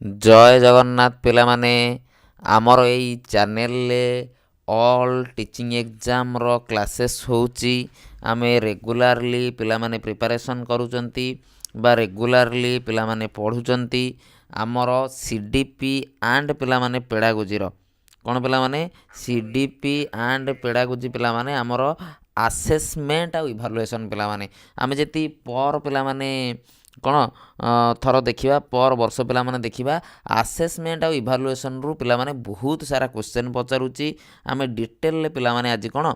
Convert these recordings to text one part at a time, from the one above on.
ଜୟ ଜଗନ୍ନାଥ ପିଲାମାନେ, ଆମର ଏଇ ଚ୍ୟାନେଲରେ ଅଲ୍ ଟିଚିଂ ଏକ୍ଜାମ୍ର କ୍ଲାସେସ୍ ହେଉଛି। ଆମେ ରେଗୁଲାରଲି ପିଲାମାନେ ପ୍ରିପାରେସନ୍ କରୁଛନ୍ତି ବା ରେଗୁଲାରଲି ପିଲାମାନେ ପଢ଼ୁଛନ୍ତି। ଆମର CDP ଆଣ୍ଡ ପିଲାମାନେ ପେଡ଼ାଗୋଜିର କ'ଣ ପିଲାମାନେ CDP ଆଣ୍ଡ ପେଡ଼ାଗୋଜି ପିଲାମାନେ ଆମର ଆସେସମେଣ୍ଟ ଆଉ ଇଭାଲୁଏସନ୍ ପିଲାମାନେ ଆମେ ଯଦି ପର ପିଲାମାନେ କ'ଣ ଥର ଦେଖିବା ପର ବର୍ଷ ପିଲାମାନେ ଦେଖିବା ଆସେସମେଣ୍ଟ ଆଉ ଇଭାଲୁଏସନ୍ରୁ ପିଲାମାନେ ବହୁତ ସାରା କ୍ୱେଶ୍ଚନ୍ ପଚାରୁଛି। ଆମେ ଡିଟେଲରେ ପିଲାମାନେ ଆଜି କ'ଣ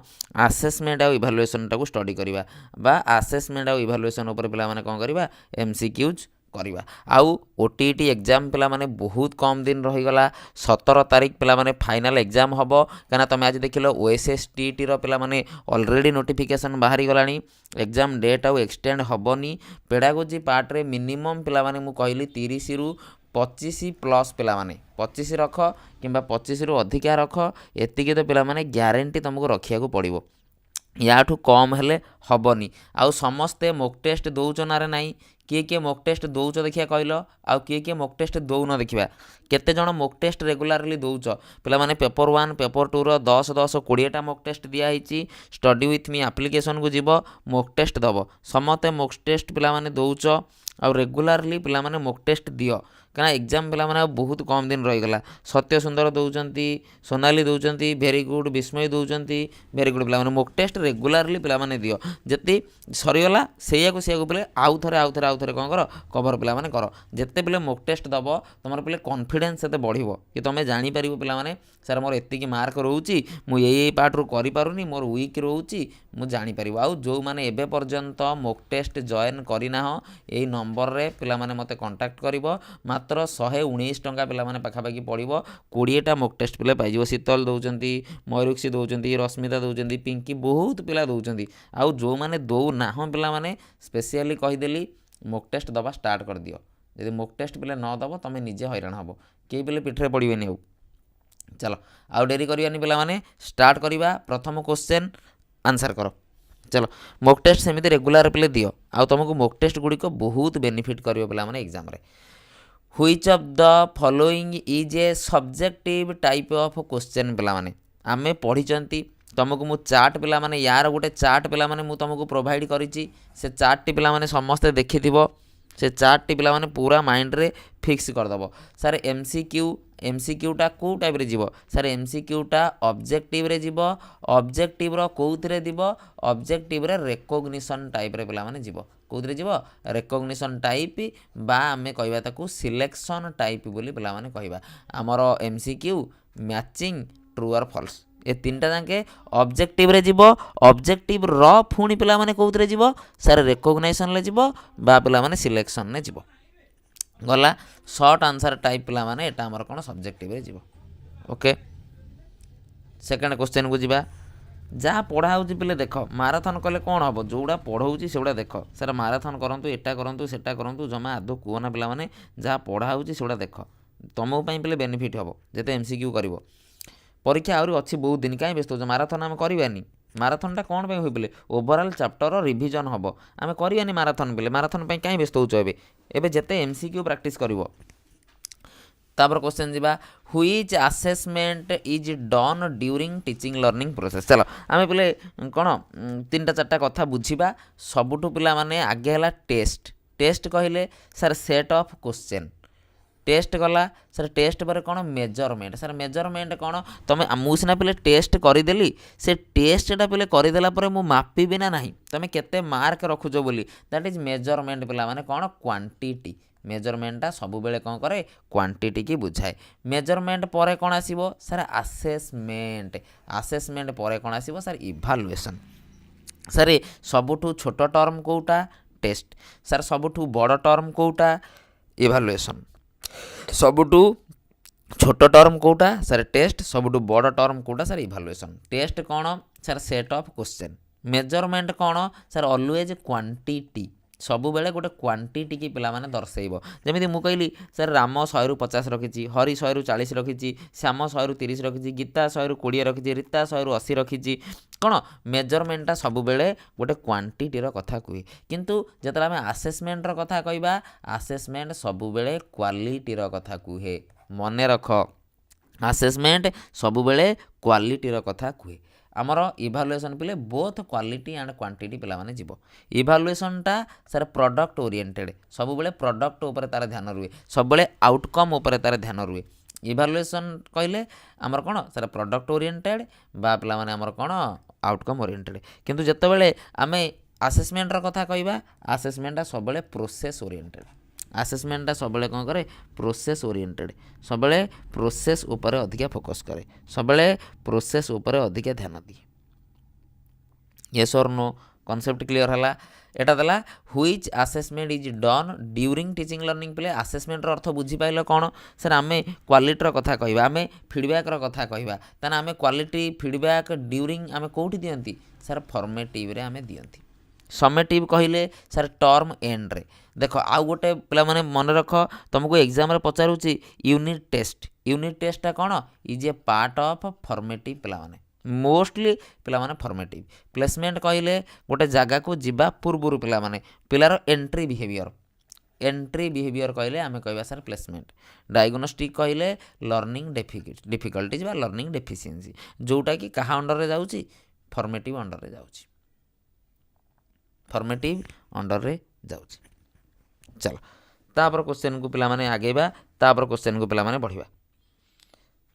ଆସେସମେଣ୍ଟ ଆଉ ଇଭାଲୁଏସନ୍ଟାକୁ ଷ୍ଟଡ଼ି କରିବା ବା ଆସେସମେଣ୍ଟ ଆଉ ଇଭାଲୁଏସନ୍ ଉପରେ ପିଲାମାନେ କ'ଣ କରିବା MCQs କରିବା। ଆଉ OTET ଏକ୍ଜାମ୍ ପିଲାମାନେ ବହୁତ କମ୍ ଦିନ ରହିଗଲା। 17 ତାରିଖ ପିଲାମାନେ ଫାଇନାଲ୍ ଏକ୍ଜାମ୍ ହେବ। କାହିଁକିନା ତୁମେ ଆଜି ଦେଖିଲ OSSTTର ପିଲାମାନେ ଅଲରେଡ଼ି ନୋଟିଫିକେସନ୍ ବାହାରିଗଲାଣି। ଏକ୍ଜାମ୍ ଡେଟ୍ ଆଉ ଏକ୍ସଟେଣ୍ଡ ହେବନି। ପେଡ଼ାଗୋଜି ପାର୍ଟରେ ମିନିମମ୍ ପିଲାମାନେ ମୁଁ କହିଲି 30ରୁ 25 ପ୍ଲସ୍ ପିଲାମାନେ 25 ରଖ କିମ୍ବା 25ରୁ ଅଧିକା ରଖ। ଏତିକି ତ ପିଲାମାନେ ଗ୍ୟାରେଣ୍ଟି ତୁମକୁ ରଖିବାକୁ ପଡ଼ିବ, ୟାଠୁ କମ୍ ହେଲେ ହେବନି। ଆଉ ସମସ୍ତେ ମୋକ୍ ଟେଷ୍ଟ ଦେଉଛ ନା ରେ ନାହିଁ? କିଏ କିଏ ମୋକ୍ ଟେଷ୍ଟ ଦେଉଛ ଦେଖିବା କହିଲ? ଆଉ କିଏ କିଏ ମୋକ୍ ଟେଷ୍ଟ ଦେଉନ ଦେଖିବା? କେତେଜଣ ମୋକ୍ ଟେଷ୍ଟ ରେଗୁଲାରଲି ଦେଉଛ? ପିଲାମାନେ ପେପର୍ 1 ପେପର୍ 2ର 10 10 20ଟା ମୋକ୍ ଟେଷ୍ଟ ଦିଆହେଇଛି। ଷ୍ଟଡ଼ି ୱିଥ୍ ମି ଆପ୍ଲିକେସନ୍କୁ ଯିବ, ମୋକ୍ ଟେଷ୍ଟ ଦେବ। ସମସ୍ତେ ମୋକ୍ ଟେଷ୍ଟ ପିଲାମାନେ ଦେଉଛ ଆଉ ରେଗୁଲାରଲି ପିଲାମାନେ ମୋକ୍ ଟେଷ୍ଟ ଦିଅ, କାରଣ ଏକ୍ଜାମ୍ ପିଲାମାନେ ଆଉ ବହୁତ କମ୍ ଦିନ ରହିଗଲା। ସତ୍ୟ ସୁନ୍ଦର ଦେଉଛନ୍ତି, ସୋନାଲି ଦେଉଛନ୍ତି, ଭେରି ଗୁଡ଼୍, ବିସ୍ମୟ ଦେଉଛନ୍ତି, ଭେରି ଗୁଡ଼୍। ପିଲାମାନେ ମୋକ୍ ଟେଷ୍ଟ ରେଗୁଲାରଲି ପିଲାମାନେ ଦିଅ। ଯଦି ସରିଗଲା ସେଇଆକୁ ପିଲେ ଆଉ ଥରେ କ'ଣ କର, କଭର ପିଲାମାନେ କର। ଯେତେ ପିଲେ ମୋକ୍ ଟେଷ୍ଟ ଦେବ ତୁମର ପିଲେ କନଫିଡେନ୍ସ ସେତେ ବଢ଼ିବ କି ତୁମେ ଜାଣିପାରିବ ପିଲାମାନେ ସାର୍ ମୋର ଏତିକି ମାର୍କ ରହୁଛି, ମୁଁ ଏଇ ପାର୍ଟରୁ କରିପାରୁନି, ମୋର ୱିକ୍ ରହୁଛି, ମୁଁ ଜାଣିପାରିବ। ଆଉ ଯେଉଁମାନେ ଏବେ ପର୍ଯ୍ୟନ୍ତ ମୋକ୍ ଟେଷ୍ଟ ଜଏନ୍ କରିନାହଁ ଏଇ ନମ୍ବରରେ ପିଲାମାନେ ମୋତେ କଣ୍ଟାକ୍ଟ କରିବ। ମାତ୍ର 119 ଟଙ୍କା ପିଲାମାନେ ପାଖାପାଖି ପଡ଼ିବ। 20ଟା ମୋକ୍ ଟେଷ୍ଟ ପିଲା ପାଇଯିବ। ଶୀତଲ ଦେଉଛନ୍ତି, ମୟୂରକ୍ଷୀ ଦେଉଛନ୍ତି, ରଶ୍ମିତା ଦେଉଛନ୍ତି, ପିଙ୍କି, ବହୁତ ପିଲା ଦେଉଛନ୍ତି। ଆଉ ଯେଉଁମାନେ ଦେଉନାହଁ ପିଲାମାନେ ସ୍ପେସିଆଲି କହିଦେଲି ମୋକ୍ ଟେଷ୍ଟ ଦେବା ଷ୍ଟାର୍ଟ କରିଦିଅ। ଯଦି ମୋକ୍ ଟେଷ୍ଟ ପିଲା ନ ଦେବ ତୁମେ ନିଜେ ହଇରାଣ ହେବ, କେହି ପିଲେ ପିଠିରେ ପଡ଼ିବେନି। ଆଉ ଚାଲ ଆଉ ଡେରି କରିବାନି ପିଲାମାନେ, ଷ୍ଟାର୍ଟ କରିବା। ପ୍ରଥମ କ୍ୱେଶ୍ଚନ୍ ଆନ୍ସର୍ କର। ଚାଲ ମୋକ୍ ଟେଷ୍ଟ ସେମିତି ରେଗୁଲାର ପିଲେ ଦିଅ, ଆଉ ତୁମକୁ ମୋକ୍ ଟେଷ୍ଟ ଗୁଡ଼ିକ ବହୁତ ବେନିଫିଟ୍ କରିବ ପିଲାମାନେ ଏକ୍ଜାମ୍ରେ। Which of the following is a subjective type of question ପିଲାମାନେ ଆମେ ପଢ଼ିଛନ୍ତି। ତୁମକୁ ମୁଁ ଚାର୍ଟ ପିଲାମାନେ ୟାର ଗୋଟେ ଚାର୍ଟ ପିଲାମାନେ ମୁଁ ତୁମକୁ ପ୍ରୋଭାଇଡ଼ କରିଛି। ସେ ଚାର୍ଟଟି ପିଲାମାନେ ସମସ୍ତେ ଦେଖିଥିବ। ସେ ଚାର୍ଟଟି ପିଲାମାନେ ପୁରା ମାଇଣ୍ଡରେ ଫିକ୍ସ କରିଦେବ। ସାର୍ MCQଟା କେଉଁ ଟାଇପ୍ରେ ଯିବ? ସାର୍ MCQଟା ଅବଜେକ୍ଟିଭରେ ଯିବ। ଅବଜେକ୍ଟିଭର କେଉଁଥିରେ ଯିବ? ଅବଜେକ୍ଟିଭରେ ରେକଗ୍ନିସନ୍ ଟାଇପ୍ରେ ପିଲାମାନେ ଯିବ। କେଉଁଥିରେ ଯିବ? ରେକଗ୍ନିସନ୍ ଟାଇପ୍ ବା ଆମେ କହିବା ତାକୁ ସିଲେକ୍ସନ୍ ଟାଇପ୍ ବୋଲି ପିଲାମାନେ କହିବା। ଆମର MCQ, matching, true or falls, ଏ ତିନିଟା ଯାକେ ଅବଜେକ୍ଟିଭରେ ଯିବ। ଅବଜେକ୍ଟିଭର ପୁଣି ପିଲାମାନେ କେଉଁଥିରେ ଯିବ? ସାର୍ ରେକଗ୍ନାଇସନ୍ରେ ଯିବ ବା ପିଲାମାନେ ସିଲେକ୍ସନ୍ରେ ଯିବ। ଗଲା ସର୍ଟ ଆନ୍ସର୍ ଟାଇପ୍ ପିଲାମାନେ ଏଇଟା ଆମର କ'ଣ ସବଜେକ୍ଟିଭରେ ଯିବ। ଓକେ, ସେକେଣ୍ଡ କ୍ୱେଶ୍ଚନ୍କୁ ଯିବା। ଯାହା ପଢ଼ା ହେଉଛି ପିଲେ ଦେଖ, ମାରାଥନ୍ କଲେ କ'ଣ ହେବ? ଯେଉଁଟା ପଢ଼ାଉଛି ସେଗୁଡ଼ା ଦେଖ। ସାର୍ ମାରାଥନ୍ କରନ୍ତୁ, ଏଟା କରନ୍ତୁ, ସେଟା କରନ୍ତୁ, ଜମା ଆଦৌ କୁହନା ପିଲାମାନେ। ଯାହା ପଢ଼ା ହେଉଛି ସେଗୁଡ଼ା ଦେଖ, ତୁମକୁ ପାଇଁ ପିଲେ ବେନିଫିଟ୍ ହେବ ଯେତେ MCQ କରିବ। ପରୀକ୍ଷା ଆହୁରି ଅଛି ବହୁତ ଦିନ, କାହିଁ ବ୍ୟସ୍ତ ହେଉଛ? ମାରାଥନ୍ ଆମେ କରିବାନି? ମାରାଥନ୍ଟା କ'ଣ ପାଇଁ ହୁଏ ପିଲେ? ଓଭରାଲ୍ ଚାପ୍ଟରର ରିଭିଜନ୍ ହେବ, ଆମେ କରିବାନି ମାରାଥନ୍ ପିଲେ? ମାରାଥନ୍ ପାଇଁ କାହିଁ ବ୍ୟସ୍ତ ହେଉଛ? ଏବେ ଯେତେ MCQ ପ୍ରାକ୍ଟିସ୍ କରିବ। ତାପରେ କ୍ୱେଶ୍ଚନ୍ ଯିବା, which assessment is Don during teaching learning process. ଚାଲ ଆମେ ପିଲେ କ'ଣ 3ଟା 4ଟା କଥା ବୁଝିବା। ସବୁଠୁ ପିଲାମାନେ ଆଗେ ହେଲା ଟେଷ୍ଟ। ଟେଷ୍ଟ କହିଲେ sir set of question. Test ଗଲା, ସାର୍ ଟେଷ୍ଟ ପରେ କ'ଣ? ମେଜରମେଣ୍ଟ। ସାର୍ ମେଜରମେଣ୍ଟ କ'ଣ? ତୁମେ ମୁଁ ସିନା ପିଲେ ଟେଷ୍ଟ କରିଦେଲି, ସେ ଟେଷ୍ଟଟା ପିଲେ କରିଦେଲା ପରେ ମୁଁ ମାପିବି ନା ନାହିଁ ତୁମେ କେତେ ମାର୍କ ରଖୁଛ ବୋଲି। ଦ୍ୟାଟ୍ ଇଜ୍ ମେଜରମେଣ୍ଟ ପିଲାମାନେ କ'ଣ? କ୍ୱାଣ୍ଟିଟି। ମେଜରମେଣ୍ଟଟା ସବୁବେଳେ କ'ଣ କରେ? କ୍ୱାଣ୍ଟିଟିକି ବୁଝାଏ। ମେଜରମେଣ୍ଟ ପରେ କ'ଣ ଆସିବ? Sir assessment. ଆସେସମେଣ୍ଟ ପରେ କ'ଣ ଆସିବ? Sir evaluation. ସାର୍ ସବୁଠୁ ଛୋଟ ଟର୍ମ କେଉଁଟା? ଟେଷ୍ଟ। ସାର୍ ସବୁଠୁ ବଡ଼ ଟର୍ମ କେଉଁଟା? ଇଭାଲୁଏସନ୍। ସବୁଠୁ ଛୋଟ ଟର୍ମ କେଉଁଟା? Sir test. ସବୁଠୁ ବଡ଼ ଟର୍ମ କେଉଁଟା? Sir evaluation. ଟେଷ୍ଟ କ'ଣ? Sir set of question. Measurement କ'ଣ? Sir always quantity. ସବୁବେଳେ ଗୋଟେ କ୍ୱାଣ୍ଟିଟି କି ପିଲାମାନେ ଦର୍ଶାଇବ। ଯେମିତି ମୁଁ କହିଲି ସାର୍ ରାମ 100ରୁ 50 ରଖିଛି, ହରି 100ରୁ 40 ରଖିଛି, ଶ୍ୟାମ 100ରୁ 30 ରଖିଛି, ଗୀତା 100ରୁ 20 ରଖିଛି, ରୀତା 100ରୁ 80 ରଖିଛି। କ'ଣ ମେଜରମେଣ୍ଟଟା ସବୁବେଳେ ଗୋଟେ କ୍ୱାଣ୍ଟିଟିର କଥା କୁହେ। କିନ୍ତୁ ଯେତେବେଳେ ଆମେ ଆସେସମେଣ୍ଟର କଥା କହିବା, ଆସେସମେଣ୍ଟ ସବୁବେଳେ କ୍ୱାଲିଟିର କଥା କୁହେ। ମନେ ରଖ, ଆସେସମେଣ୍ଟ ସବୁବେଳେ କ୍ୱାଲିଟିର କଥା କୁହେ। ଆମର ଇଭାଲୁଏସନ୍ ପିଲେ ବୋଥ୍ କ୍ୱାଲିଟି ଆଣ୍ଡ କ୍ୱାଣ୍ଟିଟି ପିଲାମାନେ ଯିବ। ଇଭାଲୁଏସନ୍ଟା ସାର୍ ପ୍ରଡ଼କ୍ଟ ଓରିଏଣ୍ଟେଡ଼, ସବୁବେଳେ ପ୍ରଡ଼କ୍ଟ ଉପରେ ତା'ର ଧ୍ୟାନ ରୁହେ, ସବୁବେଳେ ଆଉଟକମ୍ ଉପରେ ତା'ର ଧ୍ୟାନ ରୁହେ। ଇଭାଲୁଏସନ୍ କହିଲେ ଆମର କ'ଣ ସାର୍ ପ୍ରଡ଼କ୍ଟ ଓରିଏଣ୍ଟେଡ଼ ବା ପିଲାମାନେ ଆମର କ'ଣ ଆଉଟକମ୍ ଓରିଏଣ୍ଟେଡ଼। କିନ୍ତୁ ଯେତେବେଳେ ଆମେ ଆସେସମେଣ୍ଟର କଥା କହିବା, ଆସେସମେଣ୍ଟଟା ସବୁବେଳେ ପ୍ରୋସେସ୍ ଓରିଏଣ୍ଟେଡ଼। ଆସେସମେଣ୍ଟଟା ସବୁବେଳେ କ'ଣ କରେ, ପ୍ରୋସେସ୍ ଓରିଏଣ୍ଟେଡ଼, ସବୁବେଳେ ପ୍ରୋସେସ୍ ଉପରେ ଅଧିକା ଫୋକସ୍ କରେ, ସବୁବେଳେ ପ୍ରୋସେସ୍ ଉପରେ ଅଧିକା ଧ୍ୟାନ ଦିଏ। Yes or no concept clear ହେଲା। এটা দেলা which assessment is done during teaching learning পিলে আসেসমেন্টর অর্থ বুঝিপাইল কোণ স্যার আমি কোয়ালিটির কথা কহবা, আমি ফিডব্যাক্র কথা কহবা, তাহলে আমি কোয়ালিটি ফিডব্যাক ডিউরিং আমি কোটি দিয়ন্তি স্যার ফর্মেটিভরে আমি দিয়ন্তি। সমেটিভ কহিলে স্যার টর্ম এন্ড্রে দেখ আউ গোটে পিলা মানে মনে রখ তোমাকে এক্সামে পচারুচি यूनिट टेस्टटा कौन is a part of formative पिला माने मोस्टली पिला माने फॉर्मेटिव। प्लेसमेंट कहिले गोटे जगह को जीवा पूर्व पिला माने पिलार एंट्री बिहेवियर कहिले आमे कहबा सर प्लेसमेंट। डायग्नोस्टिक कहिले लर्निंग डिफिकल्टीज बा लर्निंग डेफिशिएंसी जोटा कि कहा अंडर रे जाउची फॉर्मेटिव अंडर रे जाउची, फॉर्मेटिव अंडर रे जाउची। चलो तापर क्वेश्चन को पिला माने आगेबा, तापर क्वेश्चन को पिला माने बढ़िबा।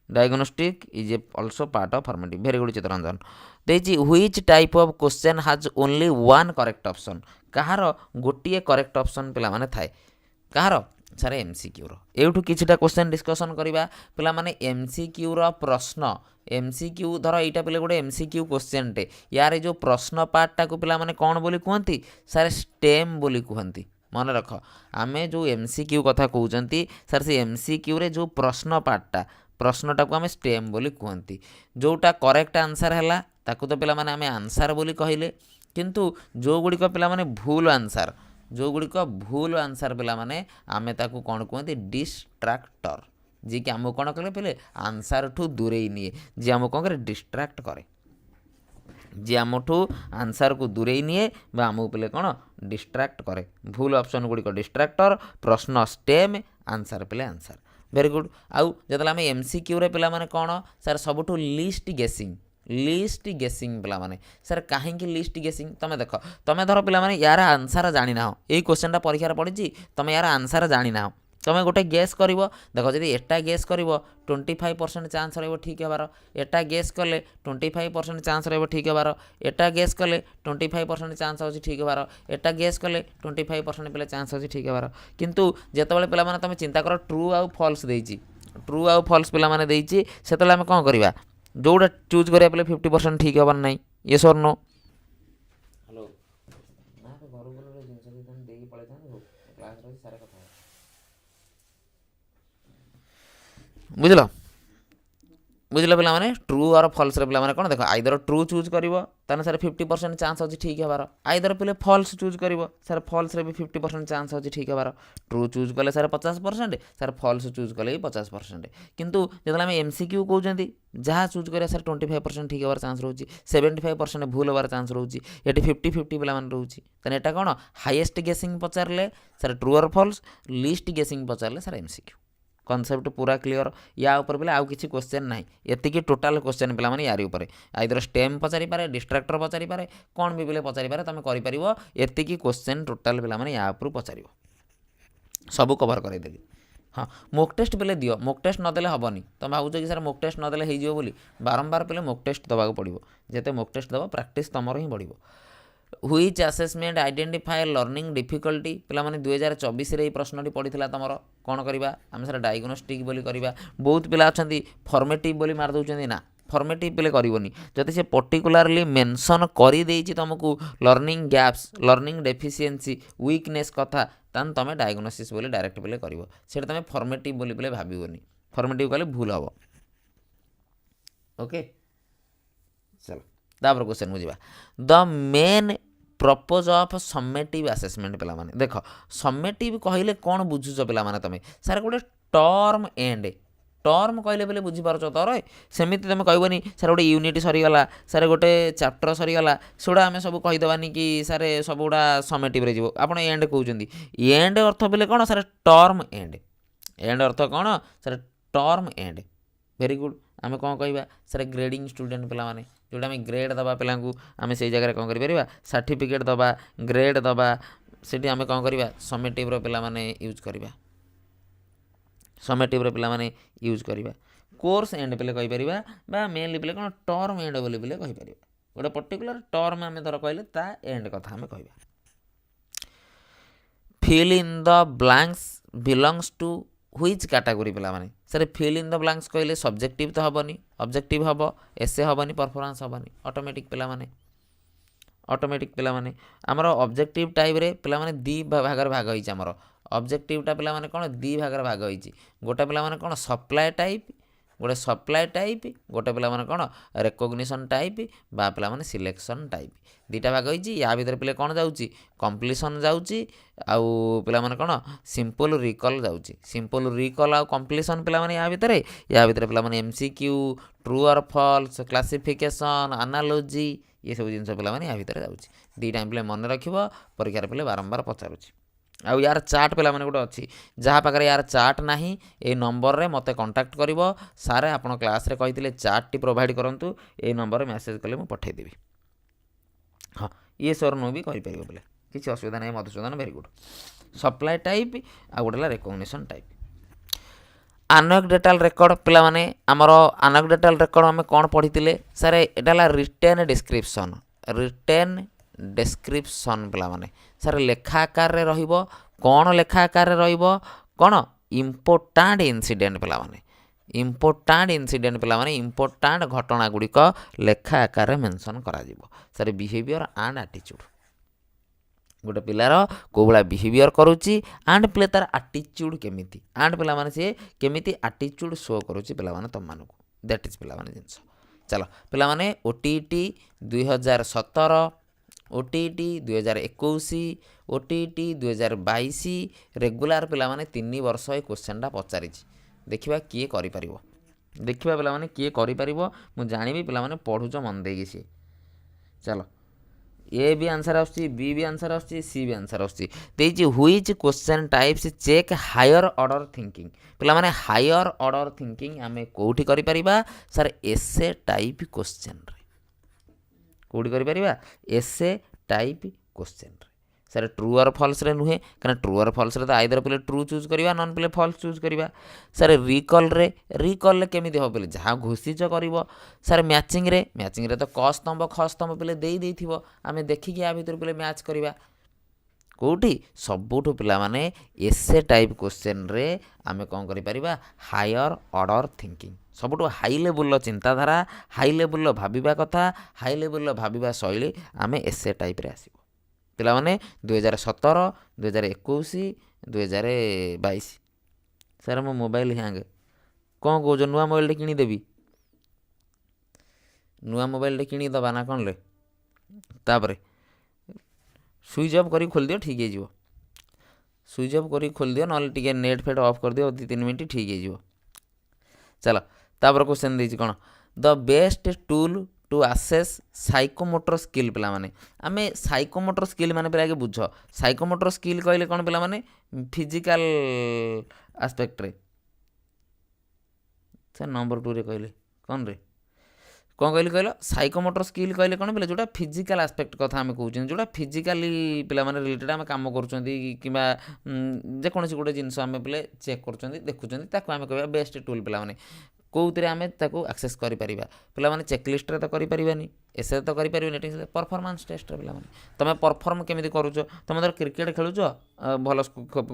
Diagnostic is a also part of formative. Very good Chittaranjan देछि which type of question has only one correct option. कहार गोटिए करेक्ट ऑप्शन पिला माने थाए, कहार सर एमसीक्यू रो। एठू किछिटा क्वेश्चन डिस्कशन करिबा पिला माने एमसीक्यू रो प्रश्न। एमसीक्यू धर एटा पिले गोटे एमसीक्यू क्वेश्चन टे, यार जो प्रश्न पार्टटा को पिला माने कोन बोली कहंती सर स्टेम बोली कहंती। मन रख आमे जो एमसीक्यू कथा कहउचंती सर से एमसीक्यू रे जो प्रश्न पार्टटा प्रश्नटा को आमे स्टेम बोली कहंती। जोटा करेक्ट आंसर हैला ताकू तो पिला माने आमे आंसर बोली कहिले, किंतु जो गुडी को पिला माने भूल आंसर, जो गुडी को भूल आंसर पिला माने आमे ताकू कोन कहंती डिस्ट्रैक्टर। जी कि आमो कोन कहले पिले आंसर ठू दूरेई निए, जी आमो कोन करे डिस्ट्रैक्ट करे, जी आमठू आंसर को दूरेई निए बा आमो पिले कोन डिस्ट्रैक्ट करे। भूल ऑप्शन गुडी को डिस्ट्रैक्टर, प्रश्न स्टेम, आंसर पिले आंसर। Very good. आउ जतले आमे एमसीक्यू रे पिला माने कोन सर सबठू लिस्ट गेसिंग पिला माने सर काहे लिस्ट गेसिंग तमे देख तमे धर पिला माने यार आंसर जानि ना, एई क्वेश्चनटा परीक्षा रे पडिची तमे यार आंसर जानि ना, तमे गोटे गेस करिवो। देखो जदि एटा गेस करिवो 25% चांस रहइबो ठीक हेबार, एटा गेस कले 25% चांस रहइबो ठीक हेबार, एटा गेस कले 25% चांस होछि ठीक हेबार, एटा गेस कले 25% पिले चांस होछि ठीक हेबार। किंतु जेतेबेले पिला माने तमे चिंता करो ट्रू आउ फॉल्स देइची, ट्रू आउ फॉल्स पिला माने देइची, सेतेले आमे कोन करिवा जोडा चूज करिया पिले 50% ठीक हेबार नै। यस और नो। हेलो ना तो घर बोले जिंस दिन देई पळे थान क्लास रे सारे कथा बुझल बुझल पिला माने ट्रू और फॉल्स रे पिला माने कोन देखो आइदर ट्रू चूज करिवो ताने सर 50% चांस होछि ठीक हेबार, आइदर पिले फॉल्स चूज करिवो सर फॉल्स रे भी 50% चांस होछि ठीक हेबार। ट्रू चूज कले सर 50%, सर फॉल्स चूज कले 50%। किंतु जतले हम एमसीक्यू कहउजंती जहाँ चूज करिया सर 25% ठीक हेबार चांस रहउछि, 75% भूल हेबार चांस रहउछि, एटी 50-50 पिला माने रहउछि। तने एटा कोन हाईएस्ट गेसिंग पचारले sir true or false, least गेसिंग पचारले सर एमसीक्यू। कॉन्सेप्ट पूरा क्लियर। या ऊपर पे आउ किसी क्वेश्चन ना, ये टोटाल क्वेश्चन पे यारी उपर आइदर स्टेम पचारि पारे, डिस्ट्रैक्टर पचारि पारे, कौन भी पिले पचारि पारे, तुम कर क्वेश्चन टोटाल पे या उपर पचार सब कवर करदेली। हाँ मोक टेस्ट पे दियो, मोक टेस्ट नदेले हेनी तुम भावुच कि सर मोक टेस्ट नदेले हो बोली, बारंबार पे मोक टेस्ट दवा पड़ो, जिते मोक टेस्ट दब प्रैक्टिस तुमर ही बढ़ो। व्हिच असेसमेंट आइडेंटिफाए लर्निंग डिफिकल्टी पिला माने 2024 रे प्रश्नटी पड़ीथिला तमर कोन करिबा आमे सर डायग्नोस्टिक बोली करिबा। बहुत पिला अछंती फॉर्मेटिव बोली मार दउचंदी ना, फॉर्मेटिव पिले करिवोनी जति से पर्टिकुलरली मेंशन करि देइछि तुमको learning gaps, learning deficiency, weakness कथा तान तमे डायग्नोसिस बोली डायरेक्ट पिले करिवो, सेटा तमे फॉर्मेटिव बोली पिले भाबिवोनी, फॉर्मेटिव कले भूल हबो। ओके चलो तापर क्वेश्चन को जीवा। The main purpose of summative assessment पिला माने देख समेटिव कहले कौन बुझुच पिला माने तमे सारे गोटे टर्म एंड टर्म कहले बोले बुझीपार तर सेमती तुम कहबनी सारे गोटे यूनिट सरीगला सारे गोटे चैप्टर सरीगला सेगुड़ा आम सब कहीदेवानी कि सारे सब गुड़ा समेटिव जीव आप एंड कहते एंड अर्थ बोले कौन सारे टर्म एंड अर्थ कौन सारे टर्म एंड वेरी गुड आम कौन कहवा सारे ग्रेडिंग स्टूडेंट पिला माने जोटा आम ग्रेड दबा पिला आम से जगह कौन कर सर्टिफिकेट दबा ग्रेड दबा से आम कौन करवा समेटिव पिला माने यूज करवा समेटिव पिला माने यूज करवा कोर्स एंड पे कहीपर बा मेनली पे कौन टर्म एंड बोली पे कहीपर गोटे पर्टिकुलर टर्म आम धर कहले ता एंड कथा आम कह fill in the blanks belongs to which category पिला माने sir fill in the blanks कहले सब्जेक्टिव तो हेनी ऑब्जेक्टिव हम एसे हेनी परफॉर्मेंस हेनी ऑटोमेटिक पिला माने ऑटोमेटिक पिला माने आमर ऑब्जेक्टिव टाइप रे पिला माने दी भाग भाग होइछ आमर ऑब्जेक्टिवटा पिला माने कोन दी भाग भाग होइछ गोटे पिला माने कोन सप्लाई टाइप गोटे सप्लाई टाइप गोटे पिला माने कोन रिकॉग्निशन टाइप बा पिला माने सिलेक्शन टाइप दीटा भाग होइछ या भीतर पिले कोन जाउची कंप्लीशन जाउची आउ पिला माने कोन सिंपल रिकॉल जाउची सिंपल रिकॉल आउ कंप्लीशन पिला माने या भीतर पिला माने MCQ true or false classification analogy ये सब जिन पिला माने या भीतर जाउची दी टाइम पिले मन रखिबो परीक्षा पिले बारंबार पचारुची आउ यार चार्ट पिला माने गोटे अच्छी जहाँ पाखे यार चार्ट नाही ए नंबर रे मते कांटेक्ट करिवो सारे आपण क्लास रे कहिथिले चार्ट टी प्रोवाइड करंतु ए नंबर रे मेसेज कले मु पठै देबी हाँ ये सर नो भी कहि परिबो बोले किछि असुविधा नाही Madhusudan very good supply type आ गोटेला रिकॉग्निशन टाइप एनेक्डोटल रिकॉर्ड पिला माने हमर एनेक्डोटल रिकॉर्ड हमें कोन पढितिले सारे एटाला रिटेन डिस्क्रिप्शन पिला माने सारे लेखा आकार रे रहिबो कोन लेखा आकार रे रहिबो कोन इम्पोर्टेंट इंसिडेंट पिला माने इम्पोर्टेंट घटना गुड़िक लेखा आकार रे मेंशन करा जिवो सारे बिहेवियर एंड एटीट्यूड गोटे पिलार को भाया बिहेवियर करुच्ची एंड पिले तार एटीट्यूड केमिति एंड पिला माने से केमिति एटीट्यूड शो करुच्ची पिला माने तम मानकु दैट इज पिला माने जिंस चलो पिला माने ओटीटी 2017 ओटीटी 2021 ओटीटी 2022 रेगुलार पिला माने 3 वर्ष ए क्वेश्चनटा पचारि देखिबा किए करि परिबो देखिबा पिला माने किए करि परिबो मु जानिबी पिला माने पढुचो मन देगी सी चलो ए भी आंसर आउची बी भी आंसर आउची सी भी आंसर आउची देजी which question types check higher order thinking पिला माने हायर ऑर्डर थिंकिंग आमे कोठी करि परिबा सर एसे टाइप क्वेश्चन रे कोठी करि परिबा एसे टाइप क्वेश्चन रे सर ट्रू और फॉल्स रे नुहे कना ट्रू और फॉल्स रे तो आइदर पिले ट्रू चूज करिबा नॉन पिले फॉल्स चूज करिबा सर रिकॉल रे केमिति हो पिले जहाँ घोषिच करिवो सर मैचिंग रे तो क स्तंभ ख स्तंभ पिले देई देथिवो आमे देखि आ भीतर पिले मैच करिबा कोठी सबुठु पिला माने एसे टाइप क्वेश्चन रे आमे कोन करि परिबा हायर ऑर्डर थिंकिंग सबुठु हाई लेवल चिंताधारा हाई लेवल भाबिबा कथा हाई लेवल भाबिबा शैली आमे एसे टाइप रे आसीबो पिला माने 2017 2021 2022 सर मो मोबाइल हैंग कौन कौच नुआ मोबाइल किणी देवी नुआ मोबाइल किणी दबा ना कौन ले तापरे स्विच ऑफ करी खोल दियो ठीक है जीवो स्विच ऑफ करी खोल दियो नॉल टिके नेट फेट ऑफ कर दियो 2-3 मिनट ठीक है जीवो चलो तापर क्वेश्चन देछि कोन the best tool to assess psychomotor skill पिला माने आमे साइकोमोटर स्किल माने पे आगे बुझ साइकोमोटर स्किल कहले कोन पिला माने फिजिकल एस्पेक्ट रे सर नंबर 2 रे कहले कोन रे कौन कहल साइकोमोटर स्किल कहले कौन पे जोटा फिजिकल एस्पेक्ट कथा आम कहते जोटा फिजिकाली पिला माने रिलेटेड आम काम करा जेकोसी गोटे जिनस आम पे चेक कर देखुं आम कह बेस्ट टूल पिला माने कौन आम एक्सेस कर पिला माने चेकलिस्ट रे तो करें एसे तो करें परफॉर्मेंस टेस्ट पिला माने तुम परफॉर्म केमी करुच तुम धर क्रिकेट खेलुच भल